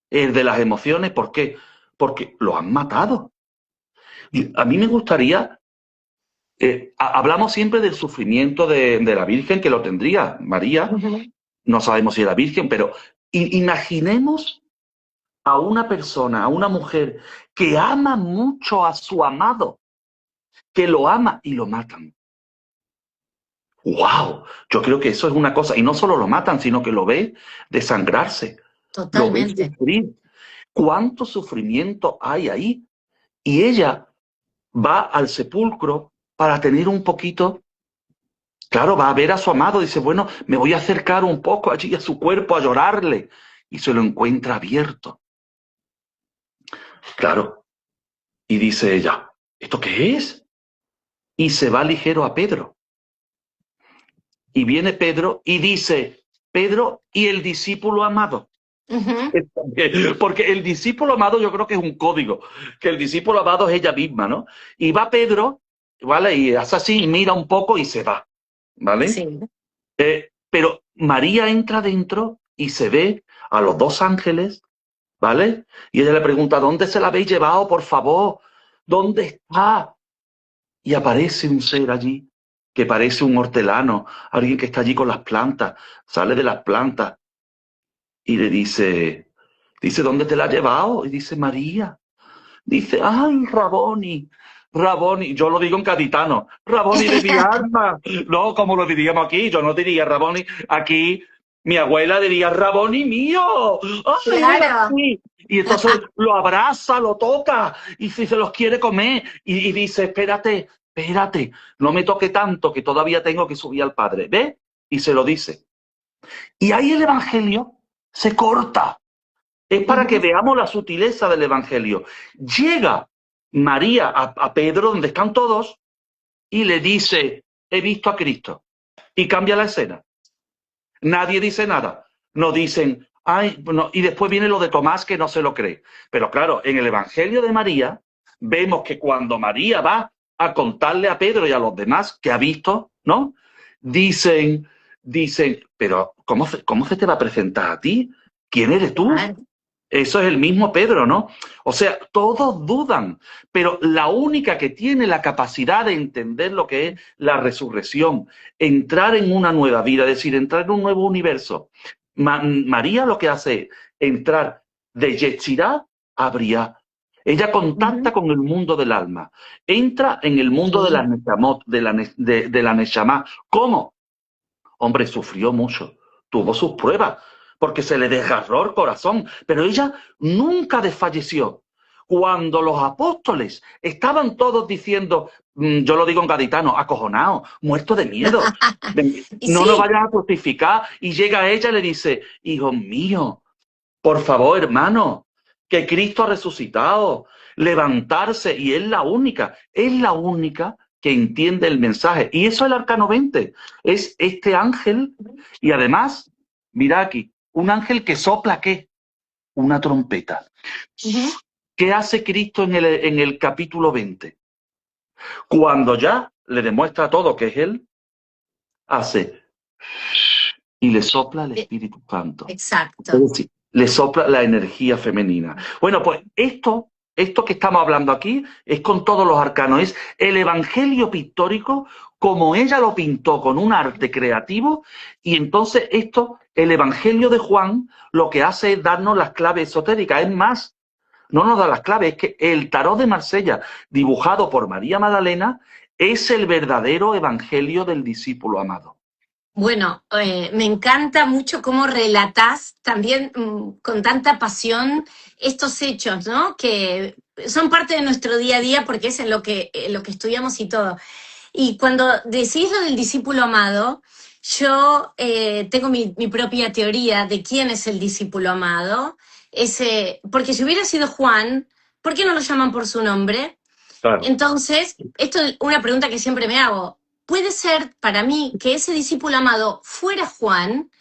de las emociones. ¿Por qué? Porque lo han matado. Y a mí me gustaría, hablamos siempre del sufrimiento de la Virgen, que lo tendría María, no sabemos si era virgen, pero imaginemos a una persona, a una mujer que ama mucho a su amado, que lo ama y lo matan. ¡Wow! Yo creo que eso es una cosa, y no solo lo matan, sino que lo ve desangrarse, Totalmente. lo ve sufrir. ¿Cuánto sufrimiento hay ahí? Y ella va al sepulcro para tener un poquito, claro, va a ver a su amado, dice, bueno, me voy a acercar un poco allí a su cuerpo, a llorarle, y se lo encuentra abierto. Claro, y dice ella, ¿esto qué es? Y se va ligero a Pedro. Y viene Pedro y dice, Pedro y el discípulo amado. Porque el discípulo amado yo creo que es un código, que el discípulo amado es ella misma, ¿no? Y va Pedro, ¿vale? Y hace así, mira un poco y se va, ¿vale? Sí. Pero María entra dentro y se ve a los dos ángeles, ¿vale? Y ella le pregunta, ¿dónde se la habéis llevado, por favor? ¿Dónde está? Y aparece un ser allí, que parece un hortelano, alguien que está allí con las plantas, sale de las plantas y le dice, ¿dónde te la has llevado? Y dice, María. Dice, ay, Raboni, Raboni, yo lo digo en gaditano, Raboni de mi alma. No, como lo diríamos aquí, yo no diría Raboni, aquí mi abuela diría, Raboni mío. ¡Ay, ven Claro. aquí! Y entonces lo abraza, lo toca, y si se los quiere comer, y dice, espérate, espérate, no me toque tanto que todavía tengo que subir al Padre. ¿Ve? Y se lo dice. Y ahí el Evangelio se corta. Es para que veamos la sutileza del Evangelio. Llega María a Pedro, donde están todos, y le dice, he visto a Cristo. Y cambia la escena. Nadie dice nada. No dicen, ay, no. Y después viene lo de Tomás, que no se lo cree. Pero claro, en el Evangelio de María, vemos que cuando María va a contarle a Pedro y a los demás que ha visto, ¿no? Dicen, pero ¿cómo se te va a presentar a ti? ¿Quién eres tú? Eso es el mismo Pedro, ¿no? O sea, todos dudan, pero la única que tiene la capacidad de entender lo que es la resurrección, entrar en una nueva vida, es decir, entrar en un nuevo universo. María lo que hace es entrar de Yetzirah a Briah. Ella contacta con el mundo del alma, entra en el mundo de la Neshamot, de la Neshama. ¿Cómo? Hombre, sufrió mucho, tuvo sus pruebas, porque se le desgarró el corazón, pero ella nunca desfalleció. Cuando los apóstoles estaban todos diciendo, yo lo digo en gaditano, acojonados, muertos de miedo, no nos vayan a crucificar, y llega ella y le dice, hijo mío, por favor, hermano, que Cristo ha resucitado, levantarse, y es la única que entiende el mensaje. Y eso es el arcano 20, es este ángel, y además, mira aquí, un ángel que sopla, ¿qué? Una trompeta. ¿Qué hace Cristo en el capítulo 20? Cuando ya le demuestra todo que es Él, hace y le sopla el Espíritu Santo. Exacto. Es decir, le sopla la energía femenina. Bueno, pues esto que estamos hablando aquí es con todos los arcanos, es el evangelio pictórico como ella lo pintó con un arte creativo, y entonces el evangelio de Juan lo que hace es darnos las claves esotéricas. Es más, no nos da las claves, es que el tarot de Marsella, dibujado por María Magdalena, es el verdadero evangelio del discípulo amado. Bueno, me encanta mucho cómo relatás también con tanta pasión estos hechos, ¿no? Que son parte de nuestro día a día porque es en lo que estudiamos y todo. Y cuando decís lo del discípulo amado, yo tengo mi propia teoría de quién es el discípulo amado. Porque si hubiera sido Juan, ¿por qué no lo llaman por su nombre? Claro. Entonces, esto es una pregunta que siempre me hago. ¿Puede ser para mí que ese discípulo amado fuera Juan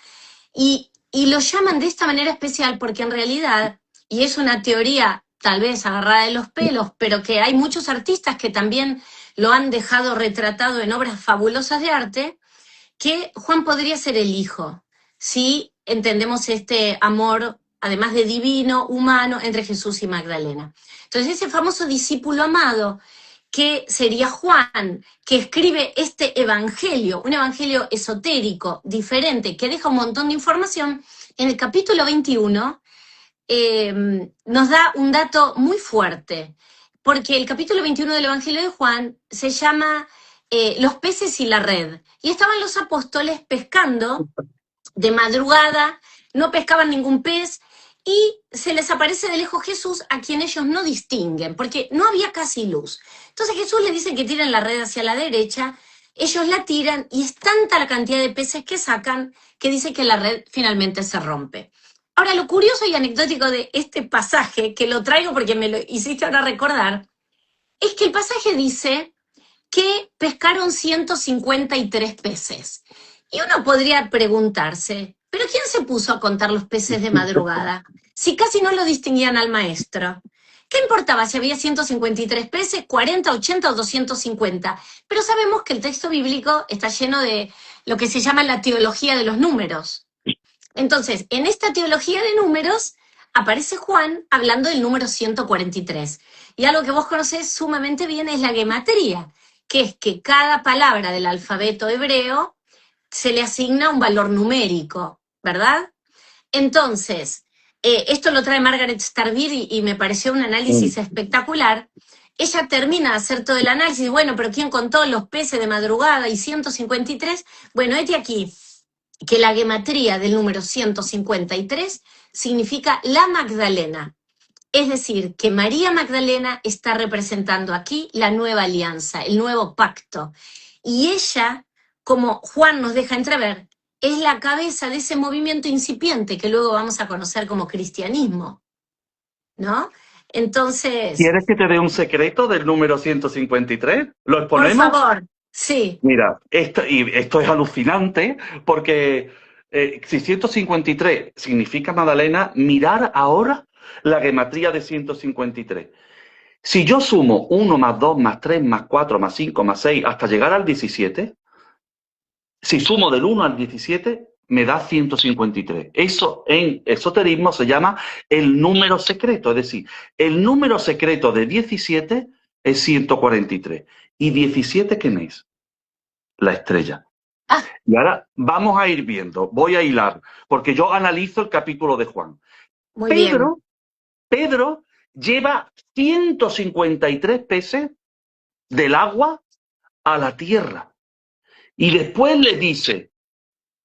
y lo llaman de esta manera especial porque en realidad, y es una teoría tal vez agarrada de los pelos, pero que hay muchos artistas que también lo han dejado retratado en obras fabulosas de arte, que Juan podría ser el hijo, si entendemos este amor, además de divino, humano, entre Jesús y Magdalena. Entonces, ese famoso discípulo amado, que sería Juan, que escribe este evangelio, un evangelio esotérico, diferente, que deja un montón de información, en el capítulo 21 nos da un dato muy fuerte, porque el capítulo 21 del Evangelio de Juan se llama Los peces y la red. Y estaban los apóstoles pescando de madrugada, no pescaban ningún pez, y se les aparece de lejos Jesús, a quien ellos no distinguen, porque no había casi luz. Entonces Jesús les dice que tiren la red hacia la derecha, ellos la tiran y es tanta la cantidad de peces que sacan que dice que la red finalmente se rompe. Ahora, lo curioso y anecdótico de este pasaje, que lo traigo porque me lo hiciste ahora recordar, es que el pasaje dice que pescaron 153 peces. Y uno podría preguntarse, ¿pero quién se puso a contar los peces de madrugada? Si casi no lo distinguían al maestro. ¿Qué importaba si había 153 peces, 40, 80 o 250? Pero sabemos que el texto bíblico está lleno de lo que se llama la teología de los números. Entonces, en esta teología de números aparece Juan hablando del número 143. Y algo que vos conocés sumamente bien es la gematría, que es que cada palabra del alfabeto hebreo se le asigna un valor numérico, ¿verdad? Entonces, esto lo trae Margaret Starbeer y me pareció un análisis espectacular. Ella termina de hacer todo el análisis, bueno, pero ¿quién contó los peces de madrugada y 153? Bueno, este aquí, que la gematría del número 153 significa la Magdalena. Es decir, que María Magdalena está representando aquí la nueva alianza, el nuevo pacto. Y ella, como Juan nos deja entrever, es la cabeza de ese movimiento incipiente que luego vamos a conocer como cristianismo, ¿no? Entonces, ¿Quieres que te dé un secreto del número 153? ¿Lo por exponemos? favor, sí. Mira, esto es alucinante porque si 153 significa Magdalena, mirar ahora la gematría de 153. Si yo sumo 1 más 2 más 3 más 4 más 5 más 6 hasta llegar al 17, si sumo del 1 al 17, me da 153. Eso en esoterismo se llama el número secreto. Es decir, el número secreto de 17 es 143. ¿Y 17 quién es? La estrella. Ah, Y ahora vamos a ir viendo, voy a hilar, porque yo analizo el capítulo de Juan. muy bien. Pedro lleva 153 peces del agua a la tierra. Y después le dice,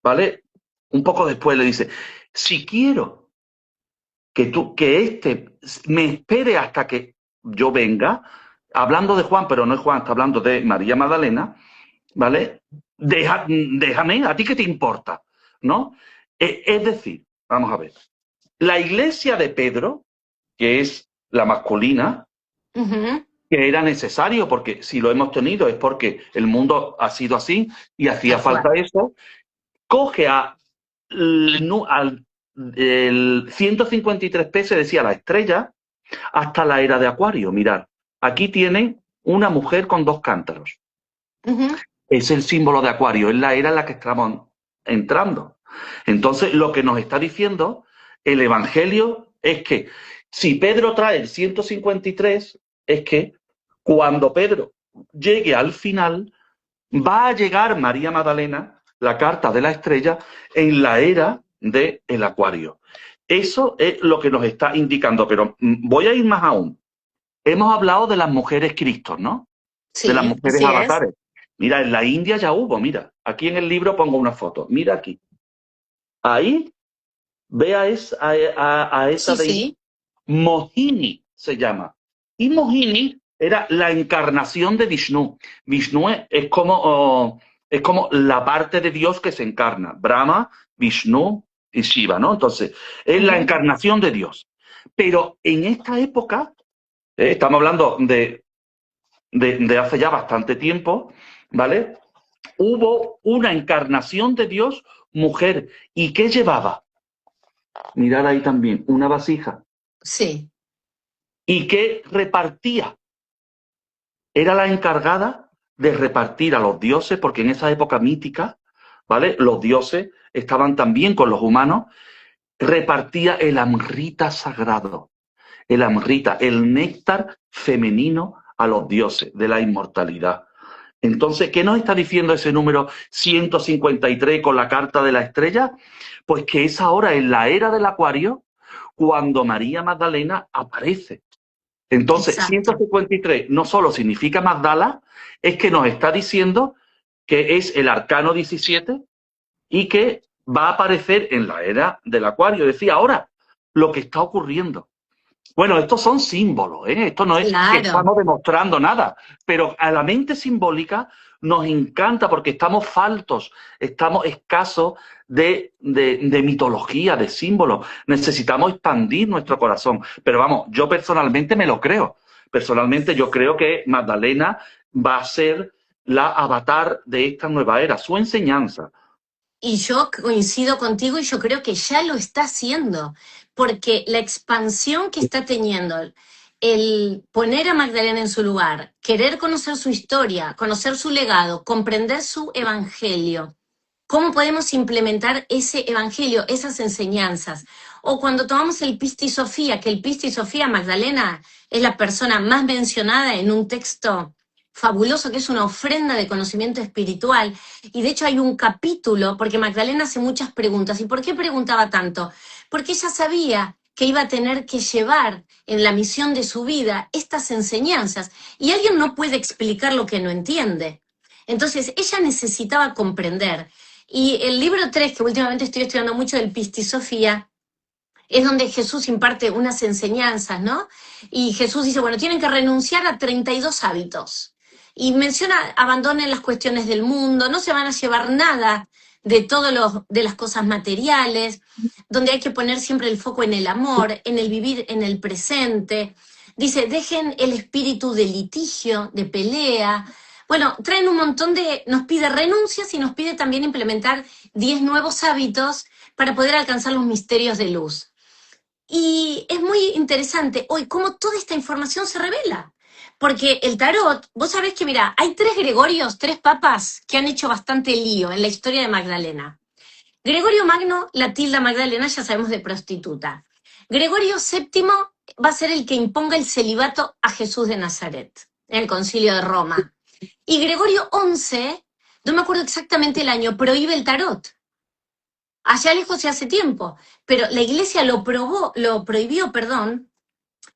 ¿vale? Un poco después le dice, si quiero que este me espere hasta que yo venga, hablando de Juan, pero no es Juan, está hablando de María Magdalena, ¿vale? Déjame, ¿a ti qué te importa? ¿No? Es decir, vamos a ver, la iglesia de Pedro, que es la masculina, Uh-huh. que era necesario, porque si lo hemos tenido es porque el mundo ha sido así y hacía Tal falta cual. eso, coge al el 153 peces, decía la estrella, hasta la era de Acuario. Mirad, aquí tienen una mujer con 2 cántaros. Uh-huh. Es el símbolo de Acuario, es la era en la que estamos entrando. Entonces, lo que nos está diciendo el Evangelio es que si Pedro trae el 153, es que cuando Pedro llegue al final, va a llegar María Magdalena, la carta de la estrella, en la era del Acuario. Eso es lo que nos está indicando, pero voy a ir más aún. Hemos hablado de las mujeres Cristos, ¿no? De las Sí, mujeres así es. avatares. Mira, en la India ya hubo, mira. Aquí en el libro pongo una foto. Mira aquí. Ahí, ve a esa Sí, de sí. Mohini, se llama. Y Mohini era la encarnación de Vishnu. Vishnu es como la parte de Dios que se encarna. Brahma, Vishnu y Shiva, ¿no? Entonces, es la Ujú. encarnación de Dios. Pero en esta época, estamos hablando de hace ya bastante tiempo, ¿vale? Hubo una encarnación de Dios mujer. ¿Y qué llevaba? Mirad ahí también, una vasija. Sí, ¿Y qué repartía? Era la encargada de repartir a los dioses, porque en esa época mítica, ¿vale? Los dioses estaban también con los humanos, repartía el amrita sagrado, el amrita, el néctar femenino a los dioses de la inmortalidad. Entonces, ¿qué nos está diciendo ese número 153 con la carta de la estrella? Pues que es ahora en la era del Acuario cuando María Magdalena aparece. Entonces, exacto. 153 no solo significa Magdala, es que nos está diciendo que es el arcano 17 y que va a aparecer en la era del Acuario. Decía ahora lo que está ocurriendo. Bueno, estos son símbolos, ¿eh? Esto no es que Claro. estamos demostrando nada, pero a la mente simbólica nos encanta porque estamos faltos, estamos escasos de mitología, de símbolos. Necesitamos expandir nuestro corazón. Pero vamos, yo personalmente me lo creo. Personalmente yo creo que Magdalena va a ser la avatar de esta nueva era, su enseñanza. Y yo coincido contigo y yo creo que ya lo está haciendo, porque la expansión que está teniendo, el poner a Magdalena en su lugar, querer conocer su historia, conocer su legado, comprender su evangelio, cómo podemos implementar ese evangelio, esas enseñanzas. O cuando tomamos el Pisti Sofía, que el Pisti Sofía Magdalena es la persona más mencionada en un texto fabuloso que es una ofrenda de conocimiento espiritual. Y de hecho hay un capítulo, porque Magdalena hace muchas preguntas. ¿Y por qué preguntaba tanto? Porque ella sabía que iba a tener que llevar en la misión de su vida estas enseñanzas. Y alguien no puede explicar lo que no entiende. Entonces ella necesitaba comprender. Y el libro 3 que últimamente estoy estudiando mucho del Pisti Sofía, es donde Jesús imparte unas enseñanzas, ¿no? Y Jesús dice, bueno, tienen que renunciar a 32 hábitos. Y menciona, abandonen las cuestiones del mundo, no se van a llevar nada de de las cosas materiales, donde hay que poner siempre el foco en el amor, en el vivir en el presente. Dice, dejen el espíritu de litigio, de pelea. Bueno, traen un montón nos pide renuncias y nos pide también implementar 10 nuevos hábitos para poder alcanzar los misterios de luz. Y es muy interesante hoy cómo toda esta información se revela. Porque el tarot, vos sabés que, mira, hay tres Gregorios, tres papas que han hecho bastante lío en la historia de Magdalena. Gregorio Magno la tilda Magdalena, ya sabemos, de prostituta. Gregorio VII va a ser el que imponga el celibato a Jesús de Nazaret en el Concilio de Roma. Y Gregorio XI, no me acuerdo exactamente el año, prohíbe el tarot. Allá lejos se hace tiempo, pero la iglesia lo prohibió, perdón,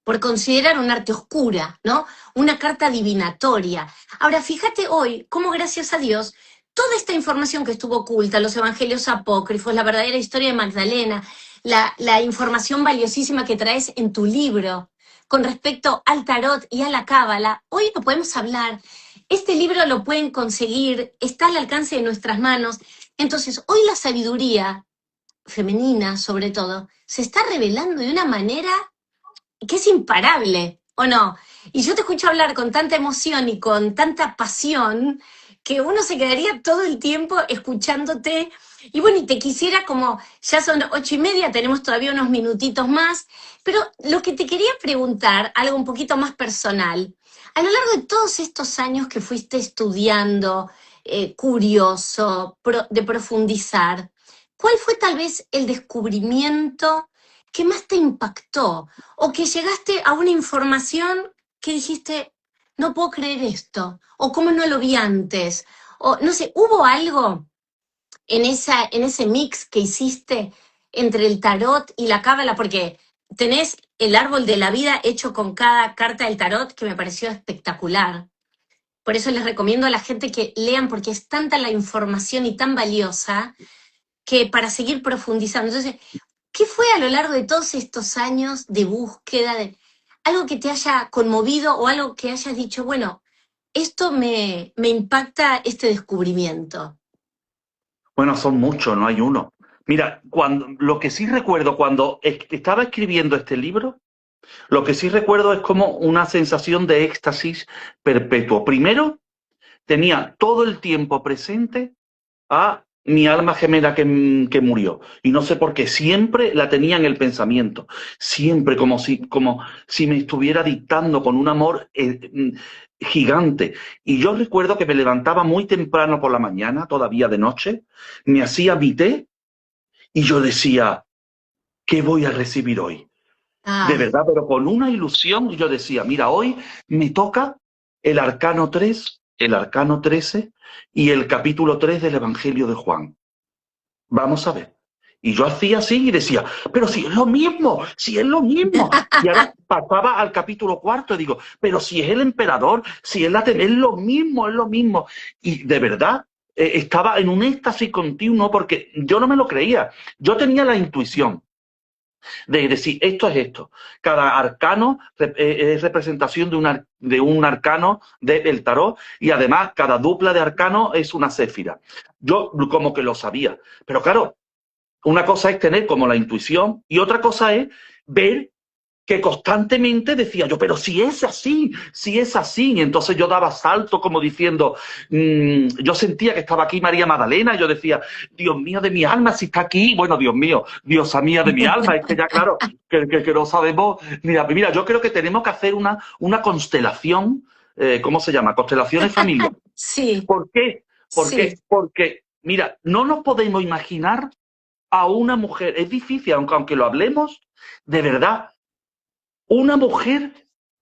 por considerar un arte oscura, ¿no? Una carta adivinatoria. Ahora, fíjate hoy cómo, gracias a Dios, toda esta información que estuvo oculta, los evangelios apócrifos, la verdadera historia de Magdalena, la información valiosísima que traes en tu libro con respecto al tarot y a la cábala, hoy lo podemos hablar. Este libro lo pueden conseguir, está al alcance de nuestras manos. Entonces, hoy la sabiduría femenina, sobre todo, se está revelando de una manera que es imparable, ¿o no? Y yo te escucho hablar con tanta emoción y con tanta pasión que uno se quedaría todo el tiempo escuchándote. Y bueno, y te quisiera como, ya son 8:30, tenemos todavía unos minutitos más, pero lo que te quería preguntar, algo un poquito más personal, a lo largo de todos estos años que fuiste estudiando, curioso, de profundizar, ¿cuál fue tal vez el descubrimiento que más te impactó? O que llegaste a una información que dijiste, no puedo creer esto, o cómo no lo vi antes, o no sé, ¿hubo algo en ese mix que hiciste entre el tarot y la cábala? Porque tenés el árbol de la vida hecho con cada carta del tarot que me pareció espectacular. Por eso les recomiendo a la gente que lean, porque es tanta la información y tan valiosa que para seguir profundizando. Entonces, ¿qué fue a lo largo de todos estos años de búsqueda, de algo que te haya conmovido o algo que hayas dicho, bueno, esto me impacta este descubrimiento? Bueno, son muchos, no hay uno. Mira, lo que sí recuerdo cuando estaba escribiendo este libro, lo que sí recuerdo es como una sensación de éxtasis perpetuo. Primero, tenía todo el tiempo presente a mi alma gemela que murió. Y no sé por qué, siempre la tenía en el pensamiento, siempre como si me estuviera dictando con un amor gigante. Y yo recuerdo que me levantaba muy temprano por la mañana, todavía de noche, me hacía mi té y yo decía, ¿qué voy a recibir hoy? De Ay, verdad, pero con una ilusión, yo decía, mira, hoy me toca el arcano 3, el arcano 13 y el capítulo 3 del Evangelio de Juan. Vamos a ver. Y yo hacía así y decía, pero si es lo mismo, si es lo mismo. Y ahora pasaba al capítulo 4 y digo, pero si es el emperador, si es es lo mismo, es lo mismo. Y de verdad, estaba en un éxtasis continuo porque yo no me lo creía. Yo tenía la intuición de decir, esto es esto. Cada arcano es representación de un arcano del tarot y además cada dupla de arcano es una céfira. Yo como que lo sabía. Pero claro, una cosa es tener como la intuición y otra cosa es ver que constantemente decía yo, pero si es así, si es así. Y entonces yo daba salto como diciendo, yo sentía que estaba aquí María Magdalena, y yo decía, Dios mío de mi alma, si está aquí, bueno, Dios mío, diosa mía de mi alma, es que ya claro, que no sabemos. Mira, yo creo que tenemos que hacer una constelación, ¿cómo se llama? Constelaciones familiares. sí, ¿Por qué? ¿Por sí, qué? Porque, mira, no nos podemos imaginar a una mujer, es difícil, aunque lo hablemos, de verdad, una mujer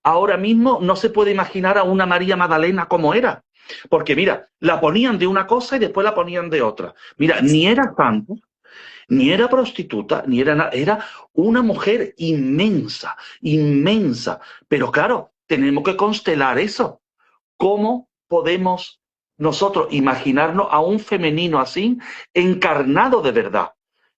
ahora mismo no se puede imaginar a una María Magdalena como era. Porque mira, la ponían de una cosa y después la ponían de otra. Mira, ni era santa, ni era prostituta, ni era nada. Era una mujer inmensa, inmensa. Pero claro, tenemos que constelar eso. ¿Cómo podemos nosotros imaginarnos a un femenino así, encarnado de verdad?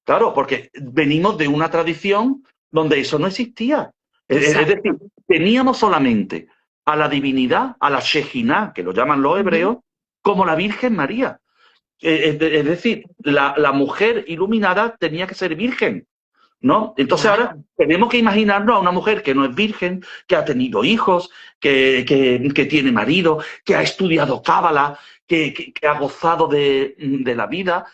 Claro, porque venimos de una tradición donde eso no existía. Es exacto. decir, teníamos solamente a la divinidad, a la Shejinah, que lo llaman los hebreos, como la Virgen María. Es decir, la mujer iluminada tenía que ser virgen, ¿no? Entonces ahora Claro. tenemos que imaginarnos a una mujer que no es virgen, que ha tenido hijos, que tiene marido, que ha estudiado cábala, que ha gozado de la vida.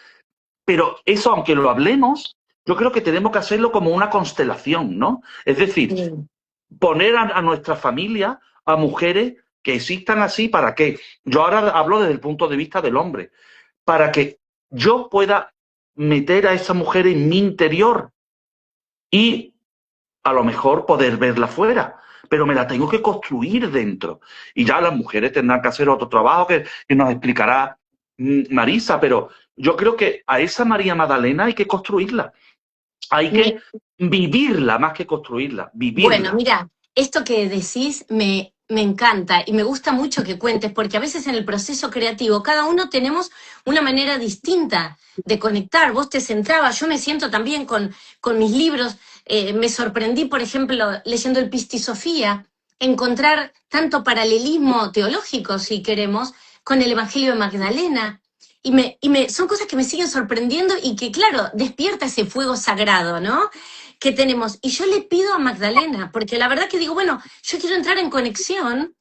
Pero eso, aunque lo hablemos, yo creo que tenemos que hacerlo como una constelación, ¿no? Es decir, Sí. poner a nuestra familia, a mujeres que existan así, ¿para qué? Yo ahora hablo desde el punto de vista del hombre, para que yo pueda meter a esa mujer en mi interior y a lo mejor poder verla fuera, pero me la tengo que construir dentro. Y ya las mujeres tendrán que hacer otro trabajo que nos explicará Marisa, pero yo creo que a esa María Magdalena hay que construirla, hay que Me- vivirla más que construirla, Bueno, vivirla. mira, esto que decís me encanta y me gusta mucho que cuentes, porque a veces en el proceso creativo cada uno tenemos una manera distinta de conectar. Vos te centrabas, yo me siento también con mis libros. Me sorprendí, por ejemplo, leyendo el Pistisofía, encontrar tanto paralelismo teológico, si queremos, con el Evangelio de Magdalena. Son cosas que me siguen sorprendiendo y que, claro, despierta ese fuego sagrado, ¿no? Que tenemos. Y yo le pido a Magdalena, porque la verdad que digo, bueno, yo quiero entrar en conexión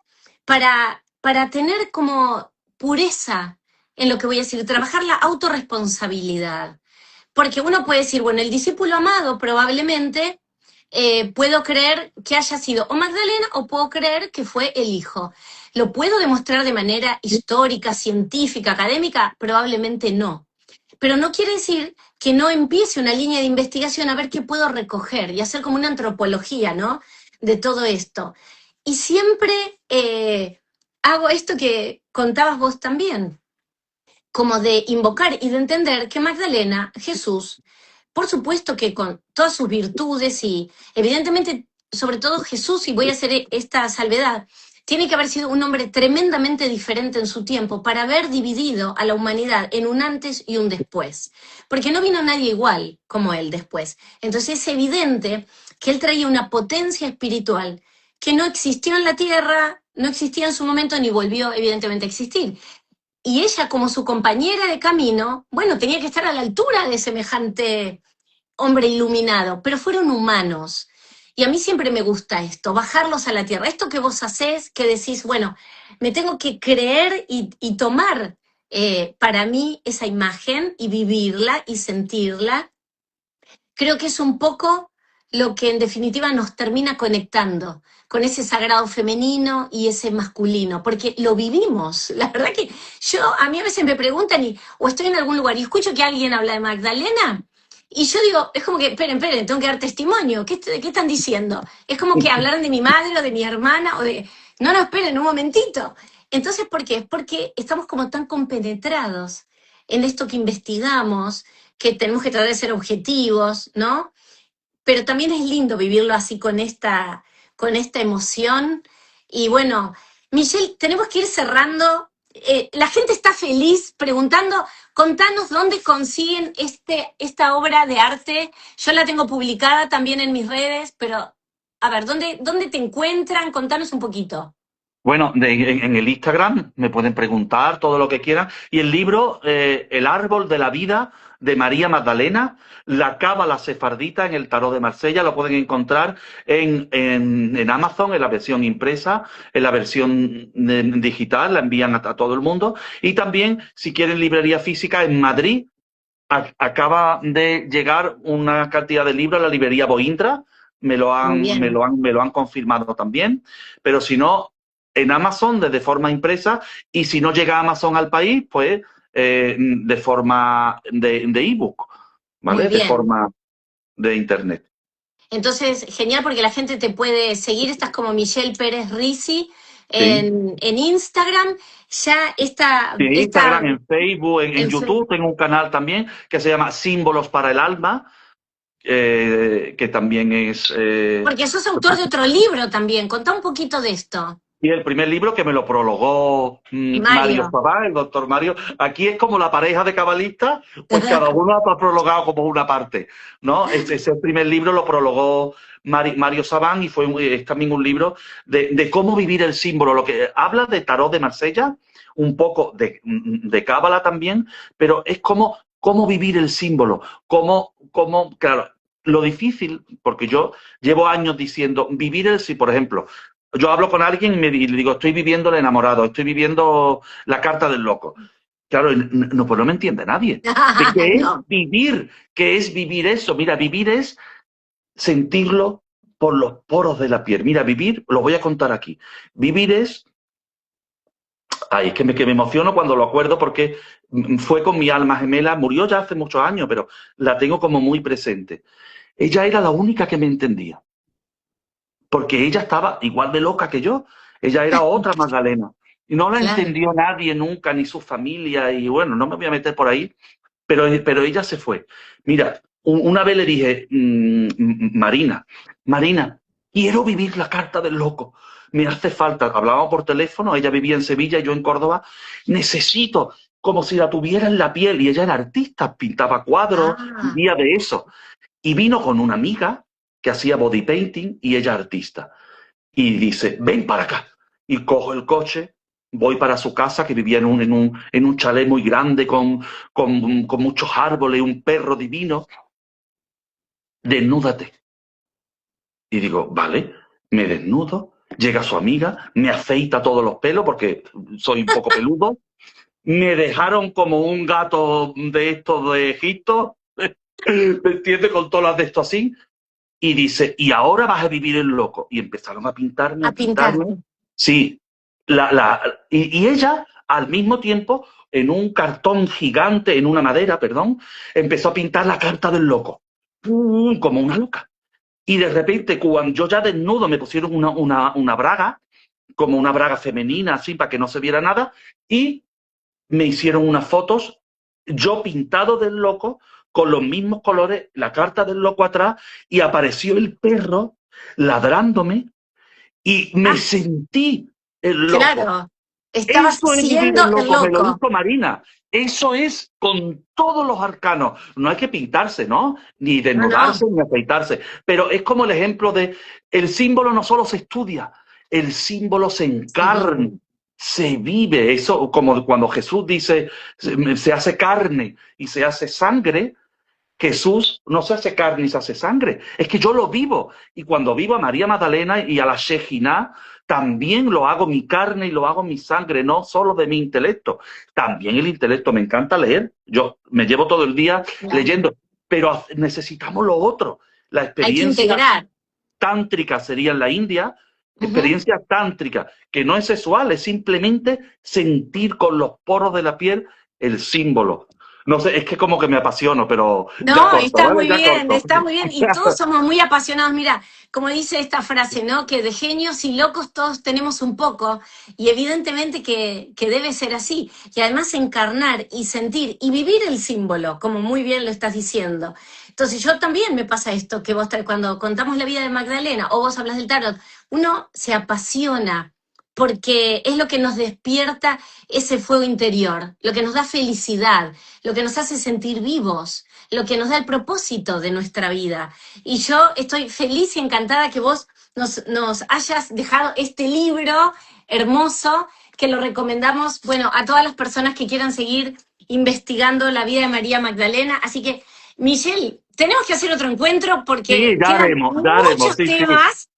para tener como pureza en lo que voy a decir, trabajar la autorresponsabilidad. Porque uno puede decir, bueno, el discípulo amado probablemente puedo creer que haya sido o Magdalena o puedo creer que fue el hijo. ¿Lo puedo demostrar de manera histórica, científica, académica? Probablemente no. Pero no quiere decir que no empiece una línea de investigación a ver qué puedo recoger y hacer como una antropología, ¿no? De todo esto. Y siempre hago esto que contabas vos también, como de invocar y de entender que Magdalena, Jesús, por supuesto que con todas sus virtudes y evidentemente, sobre todo Jesús, y voy a hacer esta salvedad, tiene que haber sido un hombre tremendamente diferente en su tiempo para haber dividido a la humanidad en un antes y un después. Porque no vino nadie igual como él después. Entonces es evidente que él traía una potencia espiritual que no existió en la Tierra, no existía en su momento ni volvió evidentemente a existir. Y ella, como su compañera de camino, bueno, tenía que estar a la altura de semejante hombre iluminado, pero fueron humanos. Y a mí siempre me gusta esto, bajarlos a la tierra. Esto que vos hacés, que decís, bueno, me tengo que creer y tomar para mí esa imagen y vivirla y sentirla, creo que es un poco lo que en definitiva nos termina conectando con ese sagrado femenino y ese masculino, porque lo vivimos. La verdad que a mí a veces me preguntan o estoy en algún lugar y escucho que alguien habla de Magdalena y yo digo, es como que, esperen, tengo que dar testimonio, ¿qué están diciendo? Es como que hablaran de mi madre o de mi hermana o de, no, esperen un momentito. Entonces, ¿por qué? Es porque estamos como tan compenetrados en esto que investigamos, que tenemos que tratar de ser objetivos, ¿no? Pero también es lindo vivirlo así con esta emoción. Y bueno, Michelle, tenemos que ir cerrando. La gente está feliz preguntando, contanos dónde consiguen esta obra de arte. Yo la tengo publicada también en mis redes, pero a ver, ¿dónde te encuentran? Contanos un poquito. Bueno, en el Instagram me pueden preguntar todo lo que quieran. Y el libro, El árbol de la vida de María Magdalena, la cábala sefardita en el tarot de Marsella, lo pueden encontrar en Amazon, en la versión impresa, en la versión digital, la envían a todo el mundo. Y también, si quieren librería física, en Madrid acaba de llegar una cantidad de libros a la librería Boindra. Muy bien. Me lo han confirmado también. Pero si no, en Amazon de forma impresa, y si no llega Amazon al país, pues de forma de ebook, Muy ¿vale? De bien. forma de internet. Entonces, genial porque la gente te puede seguir. Estás como Michelle Pérez Risi Sí. en Instagram. Ya Sí, en esta Instagram, en Facebook, en en YouTube tengo un canal también que se llama Símbolos para el Alma, que también es... porque sos autor de otro libro también. Contá un poquito de esto. Y el primer libro que me lo prologó Mario Mario. Sabá, el doctor Mario. Aquí es como la pareja de cabalistas, pues cada uno ha prologado como una parte, ¿no? Ese primer libro lo prologó Mario Sabán y es también un libro de cómo vivir el símbolo, lo que habla de tarot de Marsella, un poco de cábala también, pero es cómo vivir el símbolo, claro, lo difícil, porque yo llevo años diciendo, vivir el símbolo, por ejemplo, yo hablo con alguien y le digo, estoy viviendo el enamorado, estoy viviendo la carta del loco. Claro, pues no me entiende nadie. ¿De qué es No. vivir? ¿Qué es vivir eso? Mira, vivir es sentirlo por los poros de la piel. Mira, vivir, lo voy a contar aquí. Vivir es... Ay, es que me emociono cuando lo acuerdo porque fue con mi alma gemela, murió ya hace muchos años, pero la tengo como muy presente. Ella era la única que me entendía, porque ella estaba igual de loca que yo. Ella era otra Magdalena. Y no la Claro. entendió nadie nunca, ni su familia, y bueno, no me voy a meter por ahí, pero ella se fue. Mira, una vez le dije, Marina, quiero vivir la carta del loco. Me hace falta. Hablábamos por teléfono, ella vivía en Sevilla, yo en Córdoba. Necesito, como si la tuviera en la piel. Y ella era artista, pintaba cuadros, Ah, vivía de eso. Y vino con una amiga que hacía body painting y ella artista. Y dice, ven para acá. Y cojo el coche, voy para su casa, que vivía en un chalet muy grande con muchos árboles, un perro divino. Desnúdate. Y digo, vale, me desnudo. Llega su amiga, me afeita todos los pelos porque soy un poco peludo. Me dejaron como un gato de estos de Egipto, ¿me entiendes? Con todas las de esto así. Y dice, y ahora vas a vivir el loco. Y empezaron a pintarme, a a pintar. pintarme. Sí, y ella, al mismo tiempo, en un cartón gigante, en una madera, perdón, empezó a pintar la carta del loco. Como una loca. Y de repente, cuando yo ya desnudo, me pusieron una braga, como una braga femenina, así, para que no se viera nada, y me hicieron unas fotos, yo pintado del loco, con los mismos colores, la carta del loco atrás, y apareció el perro ladrándome, y me Ah, sentí el loco. Claro, estabas Eso es vivir siendo el el loco, me lo loco. dijo Marina. Eso es con todos los arcanos. No hay que pintarse, ¿no? Ni No, no. desnudarse, ni afeitarse. Pero es como el ejemplo de el símbolo no solo se estudia, el símbolo se Se vive. encarna, se vive. Eso, como cuando Jesús dice, se hace carne y se hace sangre. Jesús no se hace carne ni se hace sangre, es que yo lo vivo. Y cuando vivo a María Magdalena y a la Shejiná, también lo hago mi carne y lo hago mi sangre, no solo de mi intelecto. También el intelecto, me encanta leer. Yo me llevo todo el día Claro. leyendo, pero necesitamos lo otro. La Hay que experiencia integrar. tántrica sería en la India, Ujú. experiencia tántrica, que no es sexual, es simplemente sentir con los poros de la piel el símbolo. No sé, es que como que me apasiono, pero ya No, corto, está ¿vale? muy Ya bien, corto. está muy bien. Y todos somos muy apasionados. Mira, como dice esta frase, ¿no? Que de genios y locos todos tenemos un poco. Y evidentemente que debe ser así. Y además encarnar y sentir y vivir el símbolo, como muy bien lo estás diciendo. Entonces yo también me pasa esto, que vos cuando contamos la vida de Magdalena o vos hablas del tarot, uno se apasiona porque es lo que nos despierta ese fuego interior, lo que nos da felicidad, lo que nos hace sentir vivos, lo que nos da el propósito de nuestra vida. Y yo estoy feliz y encantada que vos nos hayas dejado este libro hermoso, que lo recomendamos, bueno, a todas las personas que quieran seguir investigando la vida de María Magdalena. Así que, Michelle, tenemos que hacer otro encuentro Sí, porque quedan ya haremos, muchos sí, sí. temas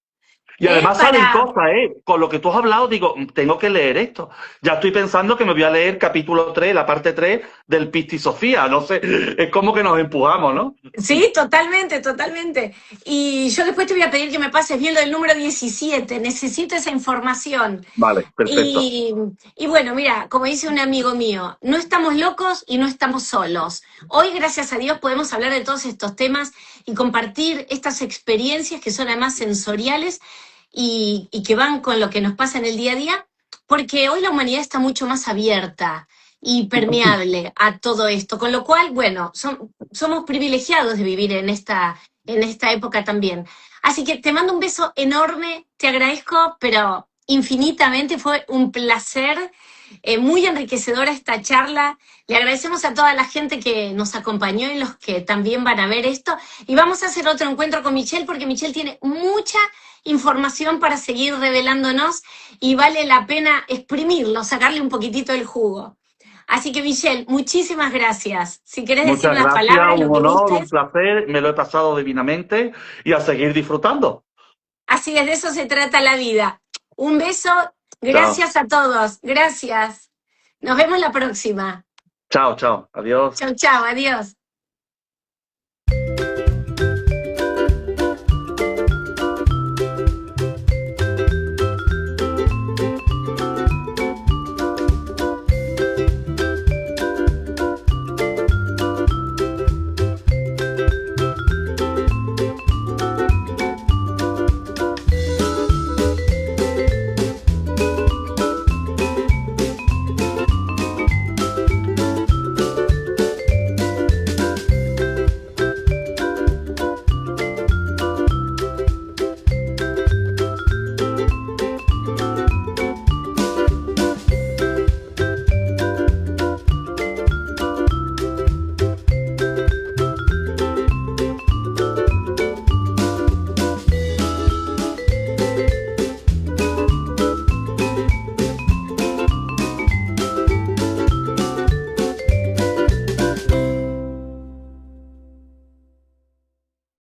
Y además salen para... cosas, ¿eh? Con lo que tú has hablado, digo, tengo que leer esto. Ya estoy pensando que me voy a leer capítulo 3, la parte 3 del Pisti Sofía. No sé, es como que nos empujamos, ¿no? Sí, totalmente, totalmente. Y yo después te voy a pedir que me pases bien lo del número 17. Necesito esa información. Vale, perfecto. Y, y bueno, mira, como dice un amigo mío, no estamos locos y no estamos solos. Hoy, gracias a Dios, podemos hablar de todos estos temas y compartir estas experiencias que son además sensoriales y que van con lo que nos pasa en el día a día, porque hoy la humanidad está mucho más abierta y permeable a todo esto, con lo cual, bueno, somos privilegiados de vivir en esta época también. Así que te mando un beso enorme, te agradezco, pero infinitamente, fue un placer, muy enriquecedora esta charla. Le agradecemos a toda la gente que nos acompañó y los que también van a ver esto. Y vamos a hacer otro encuentro con Michelle, porque Michelle tiene mucha información para seguir revelándonos y vale la pena exprimirlo, sacarle un poquitito el jugo. Así que, Michelle, muchísimas gracias. Si querés decir Muchas unas gracias, palabras, lo un que honor, un gustes. placer, me lo he pasado divinamente y a seguir disfrutando. Así es, de eso se trata la vida. Un beso, Chao, gracias a todos, gracias. Nos vemos la próxima. chao, chao, adiós. Chau, chau, adiós.